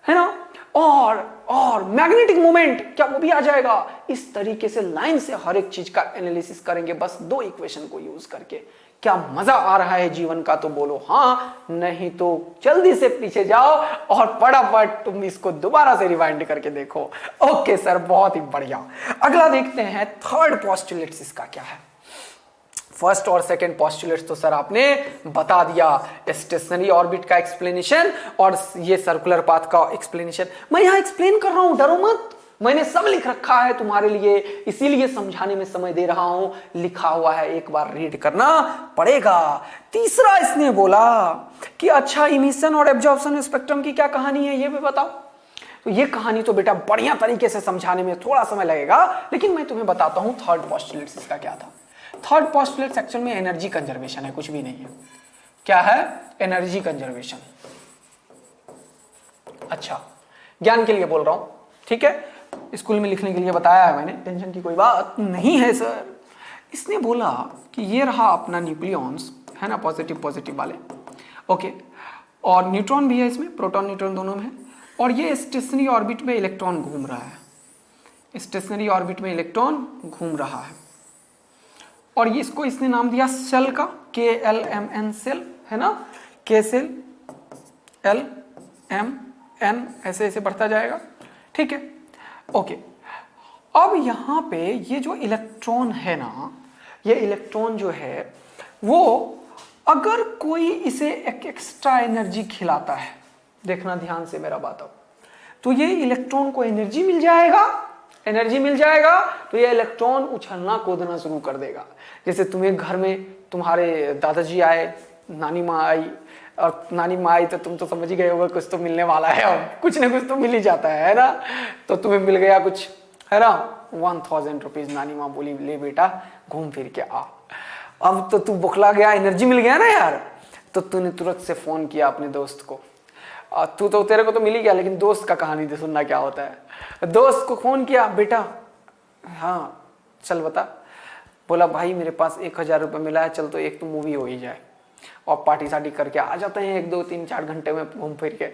है ना। और मैग्नेटिक मोमेंट क्या वो भी आ जाएगा। इस तरीके से लाइन से हर एक चीज का एनालिसिस करेंगे बस दो इक्वेशन को यूज करके। क्या मजा आ रहा है जीवन का तो बोलो हाँ, नहीं तो जल्दी से पीछे जाओ और फटाफट तुम इसको दोबारा से रिवाइंड करके देखो। ओके सर, बहुत ही बढ़िया। अगला देखते हैं थर्ड पोस्टुलेट्स इसका क्या है। फर्स्ट और सेकंड पोस्टुलेट्स तो सर आपने बता दिया, स्टेशनरी ऑर्बिट का एक्सप्लेनेशन और ये सर्कुलर पाथ का एक्सप्लेनेशन। मैं यहां एक्सप्लेन कर रहा हूं, डरो मत, मैंने सब लिख रखा है तुम्हारे लिए, इसीलिए समझाने में समय दे रहा हूं। लिखा हुआ है, एक बार रीड करना पड़ेगा। तीसरा इसने बोला कि अच्छा इमिशन और एब्जॉर्प्शन स्पेक्ट्रम की क्या कहानी है ये भी बताओ। तो ये कहानी तो बेटा बढ़िया तरीके से समझाने में थोड़ा समय लगेगा, लेकिन मैं तुम्हें बताता हूं थर्ड पोस्टुलेट इसका क्या था। थर्ड पोस्टुलेट एक्चुअल में एनर्जी कंजर्वेशन है, कुछ भी नहीं है। क्या है, एनर्जी कंजर्वेशन। अच्छा ज्ञान के लिए बोल रहा हूं, ठीक है, स्कूल में लिखने के लिए बताया है मैंने, टेंशन की कोई बात नहीं है सर। इसने बोला कि ये रहा अपना न्यूक्लियॉन्स, है ना, पॉजिटिव वाले, ओके, और न्यूट्रॉन भी है इसमें, प्रोटॉन न्यूट्रॉन दोनों में है। और ये स्टेशनरी ऑर्बिट में इलेक्ट्रॉन घूम रहा है, स्टेशनरी ऑर्बिट में इलेक्ट्रॉन घूम रहा है। और ये इसको इसने नाम दिया सेल का, KLMN सेल, है ना, K सेल, LMN ऐसे बढ़ता जाएगा, ठीक है, ओके। अब यहां पे ये जो इलेक्ट्रॉन है ना, ये इलेक्ट्रॉन जो है वो अगर कोई इसे एक एक्स्ट्रा एनर्जी खिलाता है, देखना ध्यान से मेरा बात अब, तो ये इलेक्ट्रॉन को एनर्जी मिल जाएगा, तो ये इलेक्ट्रॉन उछलना कूदना शुरू कर देगा। जैसे तुम्हें घर में तुम्हारे दादाजी आए, नानी माँ आई, और नानी माँ आई तो तुम तो समझ ही गए होगे कुछ तो मिलने वाला है, अब कुछ ना कुछ तो मिल ही जाता है ना। तो तुम्हें मिल गया कुछ, है ना, 1000 रुपीज। नानी माँ बोली ले बेटा घूम फिर के आ। अब तो तू बौखला गया, एनर्जी मिल गया ना यार, तो तूने तुरंत से फोन किया अपने दोस्त को। तू तो तेरे को तो मिल ही गया, लेकिन दोस्त का कहानी दे सुनना क्या होता है। दोस्त को फोन किया, बेटा हाँ चल बता। बोला भाई मेरे पास 1000 रुपये मिला है, चल तो एक तो मूवी हो ही जाए और पार्टी सार्टी करके आ जाते हैं 1 2 3 4 घंटे में घूम फिर के।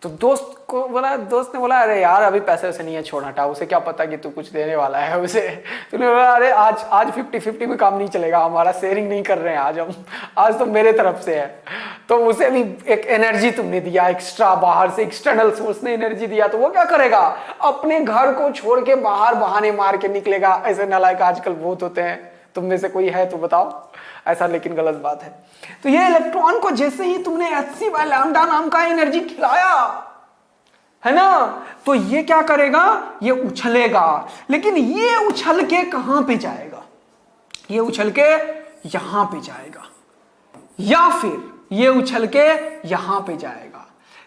तो दोस्त ने बोला अरे यार अभी पैसे वैसे नहीं है, छोड़ हटा, उसे क्या पता कि तू कुछ देने वाला है उसे। तूने बोला अरे आज 50-50 में काम नहीं चलेगा, हमारा शेयरिंग नहीं कर रहे हैं आज हम, आज तो मेरे तरफ से है। तो उसे भी एक एनर्जी तुमने दिया, एक्स्ट्रा बाहर से एक्सटर्नल सोर्स ने एनर्जी दिया। तो वो क्या करेगा, अपने घर को छोड़ के बाहर बहाने मार के निकलेगा। ऐसे नालायक आजकल बहुत होते हैं, तुम में से कोई है तो बताओ ऐसा, लेकिन गलत बात है। तो ये इलेक्ट्रॉन को जैसे ही तुमने hc/λ नाम का एनर्जी खिलाया है ना, तो ये क्या करेगा, ये उछलेगा। लेकिन ये उछल के कहां पे जाएगा, ये उछल के यहां पे जाएगा, या फिर ये उछल के यहां पे जाएगा,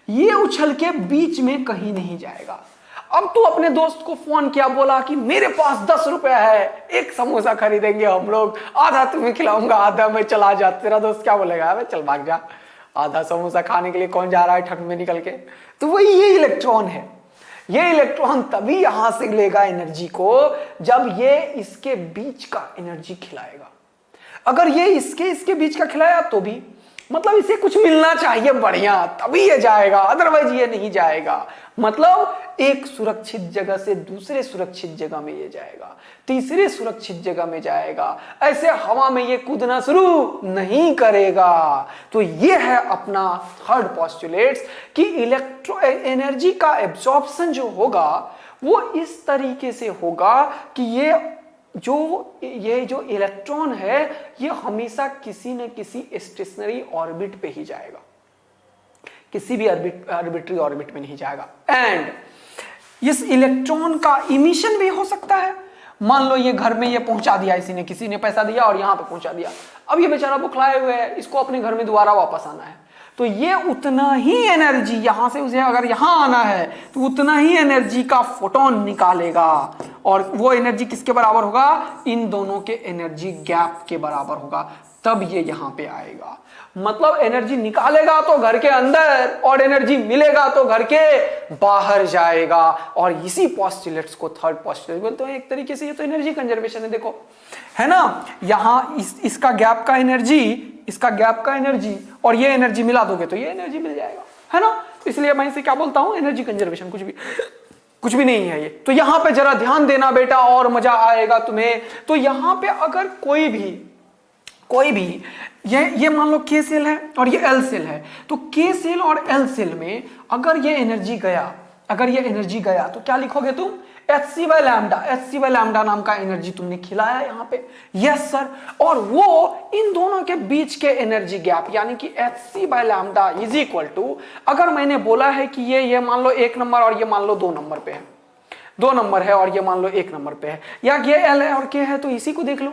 ये उछल के बीच में कहीं नहीं जाएगा। अब तू अपने दोस्त को फोन किया, बोला कि मेरे पास 10 रुपया है, एक समोसा खरीदेंगे हम लोग, आधा तुम्हें खिलाऊंगा आधा मैं चला जा। तेरा दोस्त क्या बोलेगा, अबे चल भाग जा, आधा समोसा खाने के लिए कौन जा रहा है ठंड में निकल के। तो वही ये इलेक्ट्रॉन है। ये इलेक्ट्रॉन तभी यहां से लेगा एनर्जी को जब ये इसके बीच का एनर्जी खिलाएगा। अगर ये इसके बीच का खिलाया तो भी मतलब इसे कुछ मिलना चाहिए बढ़िया, तभी ये जाएगा, अदरवाइज ये नहीं जाएगा। मतलब एक सुरक्षित जगह से दूसरे सुरक्षित जगह में ये जाएगा, तीसरे सुरक्षित जगह में जाएगा, ऐसे हवा में ये कूदना शुरू नहीं करेगा। तो ये है अपना थर्ड पोस्टुलेट्स कि इलेक्ट्रो एनर्जी का एब्जॉर्प्शन जो होगा वो इस तरीके से होगा कि ये जो इलेक्ट्रॉन है ये हमेशा किसी न किसी स्टेशनरी ऑर्बिट पे ही जाएगा, किसी भी आर्बिट्री ऑर्बिट में नहीं जाएगा। एंड इस इलेक्ट्रॉन का इमिशन भी हो सकता है। मान लो ये घर में ये पहुंचा दिया किसी ने पैसा दिया और यहां पे पहुंचा दिया। अब ये बेचारा बुखलाए हुए है, इसको अपने घर में दोबारा वापस आना है, तो ये उतना ही एनर्जी यहां से उसे अगर यहां आना है तो उतना ही एनर्जी का फोटोन निकालेगा। और वो एनर्जी किसके बराबर होगा, इन दोनों के एनर्जी गैप के बराबर होगा, तब ये यहां पे आएगा। मतलब एनर्जी निकालेगा तो घर के अंदर और एनर्जी मिलेगा तो घर के बाहर जाएगा। और इसी पोस्टुलेट्स को थर्ड पोस्टुलेट बोलते हैं। एक तरीके से ये तो एनर्जी कंजर्वेशन है, देखो है ना, यहां इसका गैप का एनर्जी, इसका गैप का एनर्जी और ये एनर्जी मिला दोगे तो ये एनर्जी मिल जाएगा, है ना। इसलिए मैं इसे क्या बोलता हूं, एनर्जी कंजर्वेशन। कुछ भी नहीं है ये। तो यहां पे जरा ध्यान देना बेटा और मजा आएगा तुम्हें। तो यहां पे अगर कोई भी ये मान लो के सेल है और ये एल सेल है, तो के सेल और एल सेल में अगर ये एनर्जी गया तो क्या लिखोगे तुम, hc/λ नाम का एनर्जी तुमने खिलाया यहां पे, यस सर। और वो इन दोनों के बीच के एनर्जी गैप यानी कि hc/λ इज इक्वल टू, अगर मैंने बोला है कि ये मान लो 1 नंबर और ये मान लो 2 नंबर पे है, 2 नंबर है और ये मान लो 1 नंबर पे है, या ये एल है और के है, तो इसी को देख लो,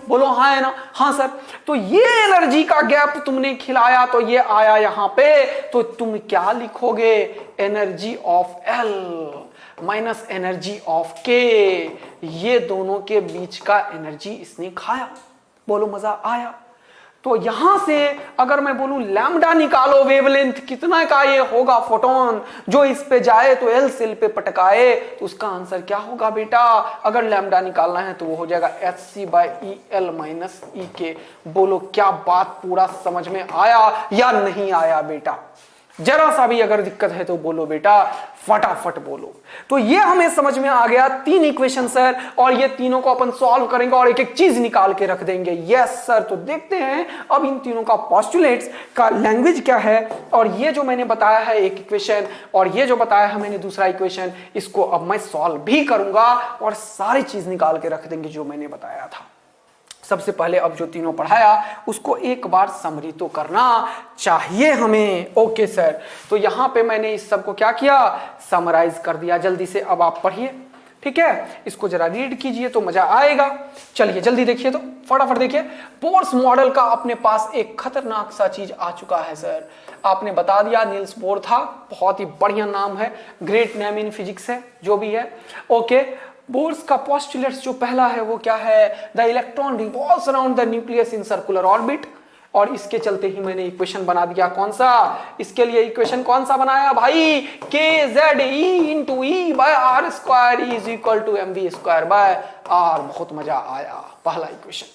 बोलो हाँ है ना, हाँ सर। तो ये एनर्जी का गैप तुमने खिलाया तो ये आया यहां पे, तो तुम क्या लिखोगे, energy of L minus energy of के, ये दोनों के बीच का एनर्जी इसने खाया। बोलो मजा आया। तो यहां से अगर मैं बोलूं लैम्डा निकालो, वेवलेंथ कितना का ये होगा फोटोन जो इस पे जाए तो एल सेल पे पटकाए, तो उसका आंसर क्या होगा बेटा, अगर लैम्डा निकालना है तो वो हो जाएगा hc/el माइनस e के। बोलो क्या बात पूरा समझ में आया या नहीं आया बेटा, जरा सा भी अगर दिक्कत है तो बोलो बेटा, फटाफट बोलो। तो ये हमें समझ में आ गया 3 इक्वेशन सर, और ये तीनों को अपन सॉल्व करेंगे और एक एक चीज निकाल के रख देंगे, यस सर। तो देखते हैं अब इन तीनों का पोस्टुलेट्स का लैंग्वेज क्या है, और ये जो मैंने बताया है एक इक्वेशन और ये जो बताया है मैंने दूसरा इक्वेशन, इसको अब मैं सॉल्व भी करूंगा और सारी चीज निकाल के रख देंगे जो मैंने बताया था। सबसे पहले अब जो तीनों पढ़ाया उसको एक बार समरी तो करना चाहिए हमें, ओके सर। तो यहां पे मैंने इस सब को क्या किया, समराइज कर दिया जल्दी से। अब आप पढ़िए, ठीक है, इसको जरा रीड कीजिए तो मजा आएगा। चलिए जल्दी देखिए, तो फटाफट देखिए। बोर्स मॉडल का अपने पास एक खतरनाक सा चीज आ चुका है सर। आपने बता दिया नील्स बोर था, बहुत ही बढ़िया नाम है, ग्रेट नेम इन फिजिक्स है, जो भी है। ओके, बोर्स का पोस्टुलेट्स जो पहला है वो क्या है? The electron revolves around the nucleus in circular orbit. और इसके चलते ही मैंने इक्वेशन बना दिया, कौन सा? इसके लिए इक्वेशन कौन सा बनाया भाई? KZE into E by R square is equal to mv square by R। बहुत मजा आया, पहला इक्वेशन।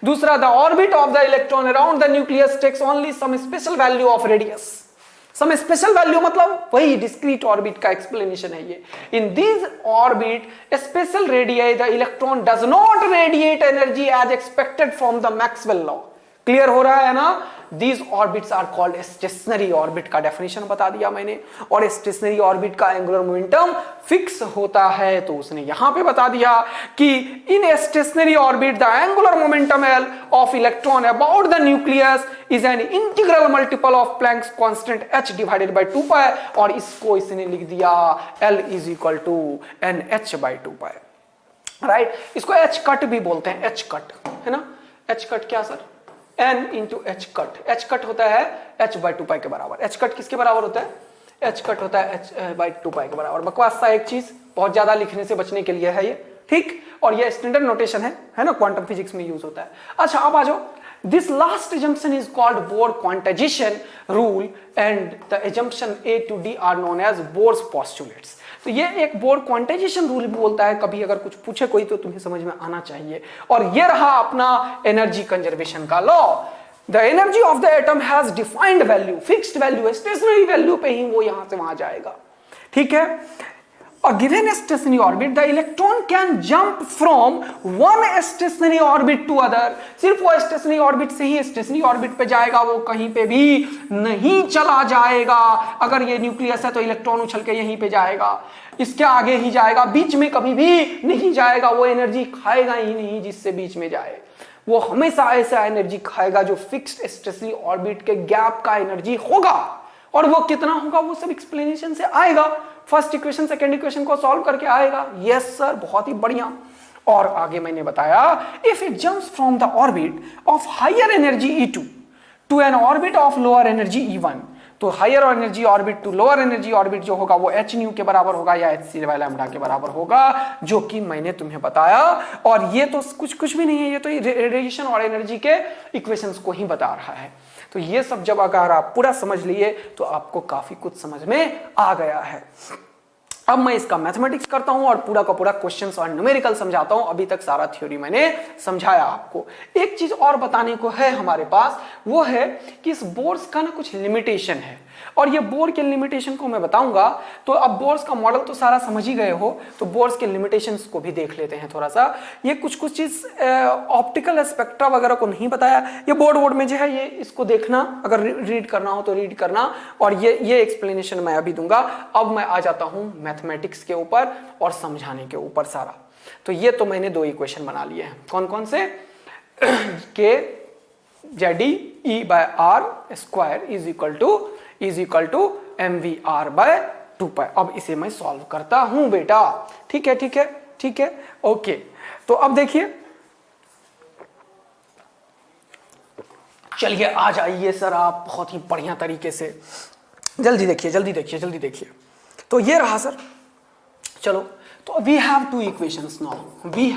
दूसरा, the orbit of the electron around the nucleus takes only some special value of radius. Some special value मतलब वही discrete orbit का explanation है ये। In this orbit special radii the electron does not radiate energy as expected from the Maxwell law. Clear हो रहा है ना? These orbits are called stationary orbit का डेफिनेशन बता दिया मैंने। और स्टेशनरी ऑर्बिट का एंगुलर मोमेंटम फिक्स होता है, तो उसने यहां पे बता दिया कि in stationary orbit the angular momentum L of electron about the nucleus is an integral multiple of Planck's constant h divided by 2 pi. और इसको इसने लिख दिया L is equal to NH by 2 pi, right. इसको H cut भी बोलते हैं, H cut है ना। H कट क्या sir? N into H cut. H cut होता है h बाई 2 पाई के बराबर। एच कट किसके बराबर होता है? एच कट होता है h बाई 2 पाई के बराबर। बकवास सा एक चीज, बहुत ज्यादा लिखने से बचने के लिए है ये, ठीक। और ये स्टैंडर्ड नोटेशन है ना, क्वांटम फिजिक्स में यूज होता है। अच्छा अब आ जाओ, this last assumption is called Bohr quantization rule and the assumption A to D are known as Bohr's postulates। तो ये एक बोर क्वांटाइजेशन रूल भी बोलता है, कभी अगर कुछ पूछे कोई तो तुम्हें समझ में आना चाहिए। और ये रहा अपना एनर्जी कंजर्वेशन का law. The energy of the atom has defined value, fixed value, stationary value पे ही वो यहां से वहां जाएगा, ठीक है। A given stationary orbit, the electron can jump from one stationary orbit to other। सिर्फ वो stationary orbit से ही stationary orbit पे जाएगा, वो कहीं पे भी नहीं चला जाएगा। अगर ये न्यूक्लियस है तो इलेक्ट्रॉन उछल के यहीं पे जाएगा, इसके आगे ही जाएगा, बीच में कभी भी नहीं जाएगा। वो एनर्जी खाएगा ही नहीं जिससे बीच में जाए, वो हमेशा ऐसा एनर्जी खाएगा जो फिक्स्ड स्टेशनरी ऑर्बिट के गैप का एनर्जी होगा। और वो कितना होगा वो सब एक्सप्लेनेशन से आएगा, फर्स्ट इक्वेशन सेकंड इक्वेशन को सॉल्व करके आएगा। यस सर, बहुत ही बढ़िया। और आगे मैंने बताया, if it jumps from the orbit of higher energy E2 to an orbit of lower energy E1, तो higher energy orbit to lower energy orbit जो होगा वो h न्यू के बराबर होगा या hc बाय लैम्डा के बराबर होगा, जो कि मैंने तुम्हें बताया। और ये तो कुछ भी नहीं है, ये तो रेडिएशन और एनर्जी के इक्वेशंस को ही बता रहा है। तो ये सब जब अगर आप पूरा समझ लिए तो आपको काफी कुछ समझ में आ गया है। अब मैं इसका मैथमेटिक्स करता हूं और पूरा का पूरा क्वेश्चंस और न्यूमेरिकल समझाता हूं। अभी तक सारा थ्योरी मैंने समझाया आपको। एक चीज और बताने को है हमारे पास, वो है कि इस बोर्स का ना कुछ लिमिटेशन है, और ये बोर के लिमिटेशन को मैं बताऊंगा। तो अब बोर्स का मॉडल तो सारा समझ ही गए हो, तो बोर्स के लिमिटेशंस को भी देख लेते हैं थोड़ा सा। ये कुछ चीज ऑप्टिकल स्पेक्ट्रा वगैरह को नहीं बताया, ये बोर्ड में जो है ये इसको देखना, अगर रीड करना हो तो रीड करना, और ये एक्सप्लेनेशन मैं अभी दूंगा। अब मैं आ जाता हूं मैथमेटिक्स के ऊपर और समझाने के ऊपर सारा। तो ये तो मैंने दो इक्वेशन बना लिए हैं, कौन कौन से? K Z e by r square is equal to mvr by 2 pi. अब इसे मैं सॉल्व करता हूं बेटा, ठीक है, ओके। तो अब देखिए, चलिए आ जाइए सर आप बहुत ही बढ़िया तरीके से, जल्दी देखिए। तो ये रहा सर, चलो। तो we have two equations now, we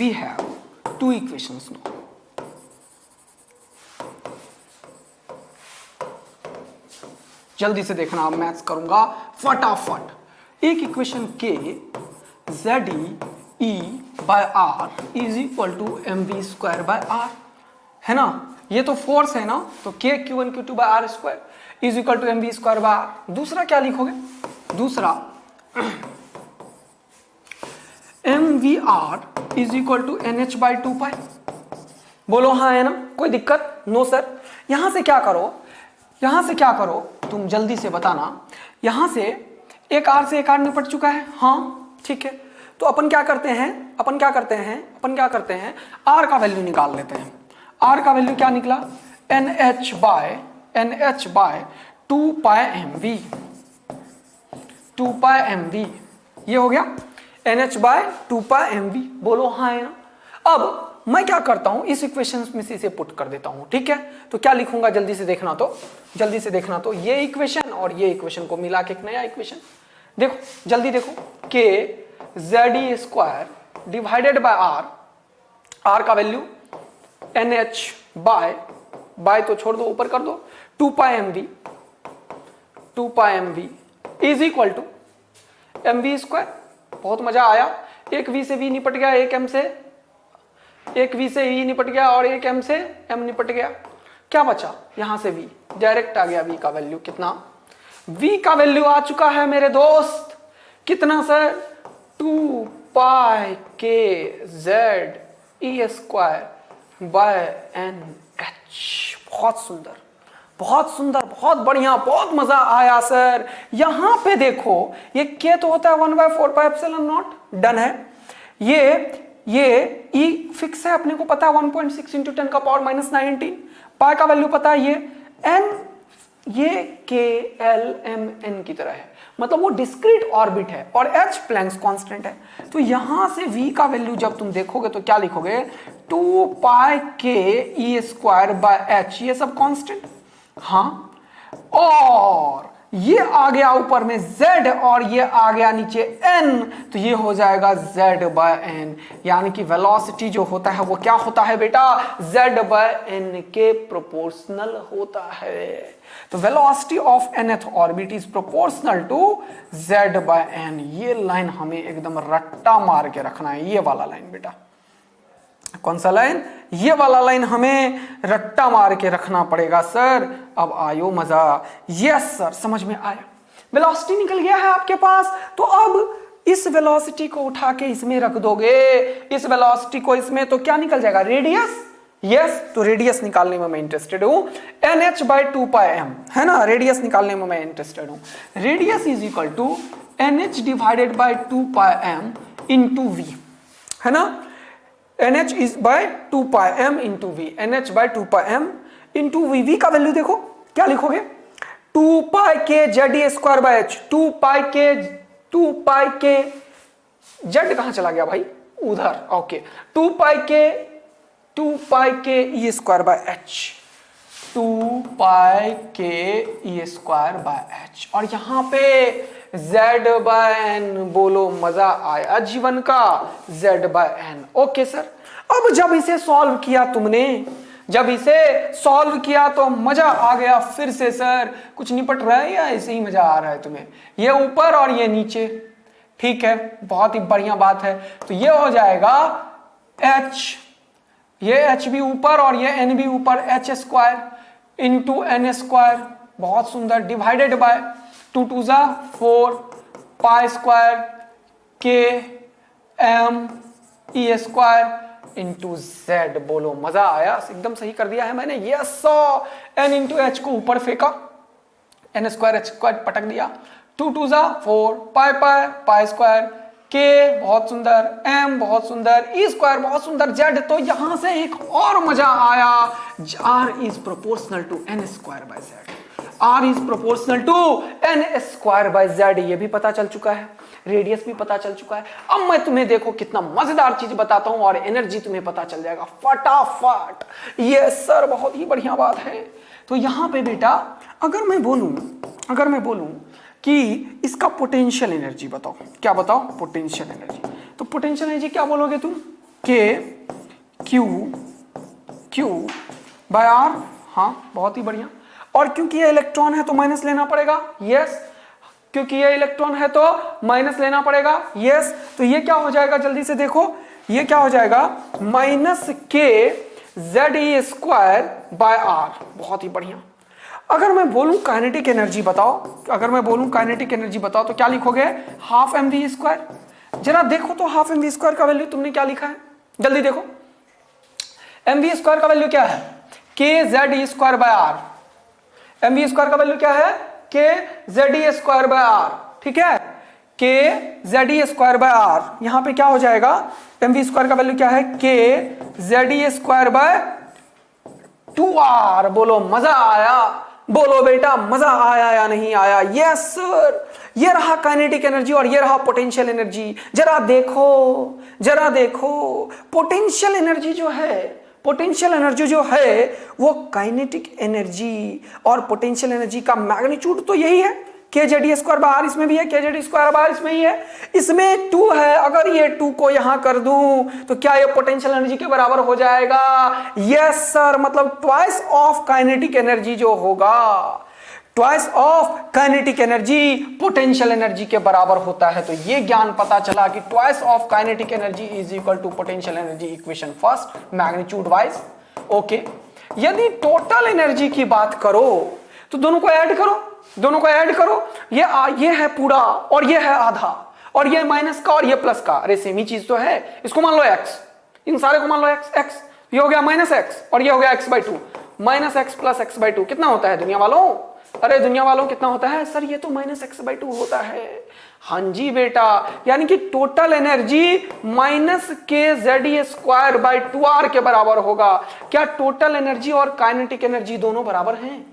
have two equations now. जल्दी से देखना, अब मैथ्स करूंगा फटाफट। एक equation k ZE by r is equal to mv square by r है ना, ये तो फोर्स है ना, तो k q1 q2 by r square is equal to mv square by r. दूसरा क्या लिखोगे? दूसरा mvr is equal to nh by 2 pi. बोलो हाँ है ना, कोई दिक्कत? No sir. यहां से क्या करो तुम जल्दी से बताना। यहां से एक आर से एक आर निपट चुका है, हाँ ठीक है। तो अपन क्या करते हैं आर का वैल्यू निकाल लेते हैं। आर का वैल्यू क्या निकला? NH बाय 2 पाई mv, ये हो गया। NH बाय 2πmv, बोलो हाँ है ना। अब मैं क्या करता हूं, इस इक्वेशन में से इसे पुट कर देता हूं, ठीक है। तो क्या लिखूंगा जल्दी से देखना, तो ये इक्वेशन और ये इक्वेशन को मिला के एक नया इक्वेशन, देखो जल्दी देखो, के ZE² डिवाइडेड बाय आर का वैल्यू NH बाय तो छोड़ दो, ऊपर कर दो, 2πmv is equal to mv²। बहुत मजा आया, एक v से v निपट गया, एक v से e निपट गया और एक m से m निपट गया। क्या बचा, यहां से v डायरेक्ट आ गया, v का वैल्यू कितना, v का वैल्यू आ चुका है मेरे दोस्त, कितना सर, 2πkZE² बाय NH। बहुत सुंदर, बहुत सुंदर, बहुत बढ़िया, बहुत मजा आया सर। यहां पे देखो ये k तो होता है 1/4πε0, डन है। ये e फिक्स है, अपने को पता है 1.6 × 10⁻⁻19, पाई का वैल्यू पता है, ये n, ये KLMN की तरह है, मतलब वो डिस्क्रीट ऑर्बिट है और h प्लैंक्स कांस्टेंट है। तो यहां से v का वैल्यू जब तुम देखोगे तो क्या लिखोगे, 2πkE² बाय h, ये सब कांस्टेंट, हाँ, और ये आ गया ऊपर में z और ये आ गया नीचे n, तो ये हो जाएगा z बाय n, यानी कि वेलोसिटी जो होता है वो क्या होता है बेटा, z बाय n के प्रोपोर्शनल होता है। तो velocity of nth orbit is proportional to z by n। ये लाइन हमें एकदम रट्टा मार के रखना है, ये वाला लाइन बेटा, कौन सा लाइन, ये वाला लाइन हमें रट्टा मार के रखना पड़ेगा सर। अब आयो मजा, यस सर, समझ में आया, वेलोसिटी निकल गया है आपके पास। तो अब इस वेलोसिटी को उठा के इसमें रख दोगे, इस वेलोसिटी को इसमें, तो क्या निकल जाएगा, रेडियस, यस, तो रेडियस निकालने में मैं इंटरेस्टेड हूं, NH बाय 2πm है ना, रेडियस निकालने में मैं इंटरेस्टेड हूं। Radius is equal to NH divided by 2πm into v, है ना, NH is by 2πm into v, NH by 2πm into v। v का वैल्यू देखो क्या लिखोगे, 2πkZE² bye h, 2πk z कहां चला गया भाई, उधर, okay, 2πkE² by h, 2πkE² by h, और यहां पे z बाय n, बोलो मजा आया जीवन का, z by n, okay sir. अब जब इसे सॉल्व किया तुमने, जब इसे सॉल्व किया तो मजा आ गया फिर से सर, कुछ निपट रहा है या ऐसे ही मजा आ रहा है तुम्हें, ये ऊपर और ये नीचे, ठीक है, बहुत ही बढ़िया बात है। तो ये हो जाएगा h, ये h भी ऊपर और ये n भी ऊपर, h² इंटू n², बहुत सुंदर, डिवाइडेड बाय 2 2 जा 4 π² kME² इंटू z, बोलो मजा आया, एकदम सही कर दिया है मैंने, यस, n इंटू h को ऊपर फेंका, n² h² पटक दिया, 2 2 जा 4 π² k, बहुत सुंदर, m बहुत सुंदर, E² बहुत सुंदर, z, तो यहां से एक और मजा आया, r is proportional to n² by z, r is proportional to n² by z, ये भी पता चल चुका है, रेडियस भी पता चल चुका है। अब मैं तुम्हें देखो कितना मजेदार चीज बताता हूं और एनर्जी तुम्हें पता चल जाएगा फटाफट, ये सर बहुत ही बढ़िया बात है। तो यहां पे बेटा अगर मैं बोलूं कि इसका पोटेंशियल एनर्जी बताओ, क्या बताओ, पोटेंशियल एनर्जी, तो पोटेंशियल एनर्जी क्या बोलोगे तुम, k q बाय r, हाँ बहुत ही बढ़िया, और क्योंकि ये इलेक्ट्रॉन है तो माइनस लेना पड़ेगा, यस, क्योंकि ये इलेक्ट्रॉन है तो माइनस लेना पड़ेगा, यस, तो ये क्या हो जाएगा, जल्दी से देखो, ये क्या हो जाएगा, -kZE² बाय r, बहुत ही बढ़िया। अगर मैं बोलूं काइनेटिक एनर्जी बताओ, तो क्या लिखोगे, हाफ mv², जरा देखो तो हाफ mv² का वैल्यू तुमने क्या लिखा है, जल्दी देखो, mv² का वैल्यू क्या है, kZE² बाय r, mv² का वैल्यू क्या है, kZE² बाय r, ठीक है, kZE² बाय r, यहां पे क्या हो जाएगा, mv² का वैल्यू क्या है, kZE² बाय 2r, बोलो मजा आया, बोलो बेटा, मजा आया या नहीं आया? Yes sir. ये रहा काइनेटिक एनर्जी और ये रहा पोटेंशियल एनर्जी। जरा देखो पोटेंशियल एनर्जी जो है वो काइनेटिक एनर्जी और पोटेंशियल एनर्जी का मैग्नीट्यूड तो यही है, kZe स्क्वायर बाय आर इसमें भी है, kZe स्क्वायर बाय आर इसमें ही है, इसमें 2 है। अगर ये 2 को यहां कर दूं तो क्या ये पोटेंशियल एनर्जी के बराबर हो जाएगा? Yes sir. मतलब ट्वाइस ऑफ काइनेटिक एनर्जी जो होगा, twice of kinetic energy potential energy के बराबर होता है। तो ये ज्ञान पता चला कि twice of kinetic energy is equal to potential energy equation first magnitude wise. Okay, यदि टोटल एनर्जी की बात करो तो दोनों को ऐड करो, ये है पूरा और ये है आधा, और ये माइनस का और ये प्लस का। अरे सेम ही चीज तो है। इसको मान लो x, इन सारे को मान लो x, ये हो गया माइनस एक्स और ये हो गया x/2। Minus x plus x/2 कितना होता है दुनिया वालों? अरे दुनिया वालों कितना होता है? सर ये तो माइनस x/2 होता है। हाँ जी बेटा, यानी कि total energy minus kZe square by 2r के बराबर होगा। क्या टोटल एनर्जी और काइनेटिक एनर्जी दोनों बराबर हैं?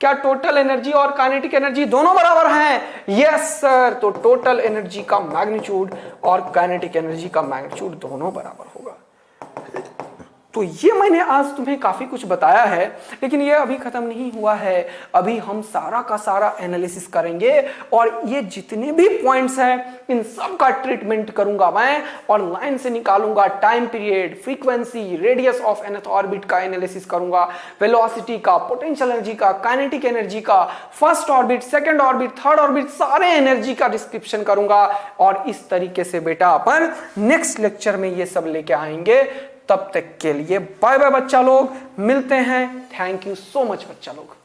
क्या टोटल एनर्जी और काइनेटिक एनर्जी दोनों बराबर हैं? Yes sir. तो टोटल एनर्जी का मैग्नीट्यूड और काइनेटिक एनर्जी का मैग्नीट्यूड दोनों बराबर होगा। तो ये मैंने आज तुम्हें काफी कुछ बताया है, लेकिन ये अभी खत्म नहीं हुआ है। अभी हम सारा का सारा एनालिसिस करेंगे और ये जितने भी पॉइंट्स हैं इन सब का ट्रीटमेंट करूंगा मैं, और लाइन से निकालूंगा time period, frequency, radius of nth orbit का एनालिसिस करूंगा, वेलोसिटी का, पोटेंशियल एनर्जी का, काइनेटिक एनर्जी का, first orbit, second orbit, third orbit, सारे एनर्जी का डिस्क्रिप्शन करूंगा। और इस तरीके से बेटा अपन नेक्स्ट लेक्चर में ये सब लेके आएंगे। तब तक के लिए बाय बाय बच्चा लोग, मिलते हैं। थैंक यू सो मच बच्चा लोग।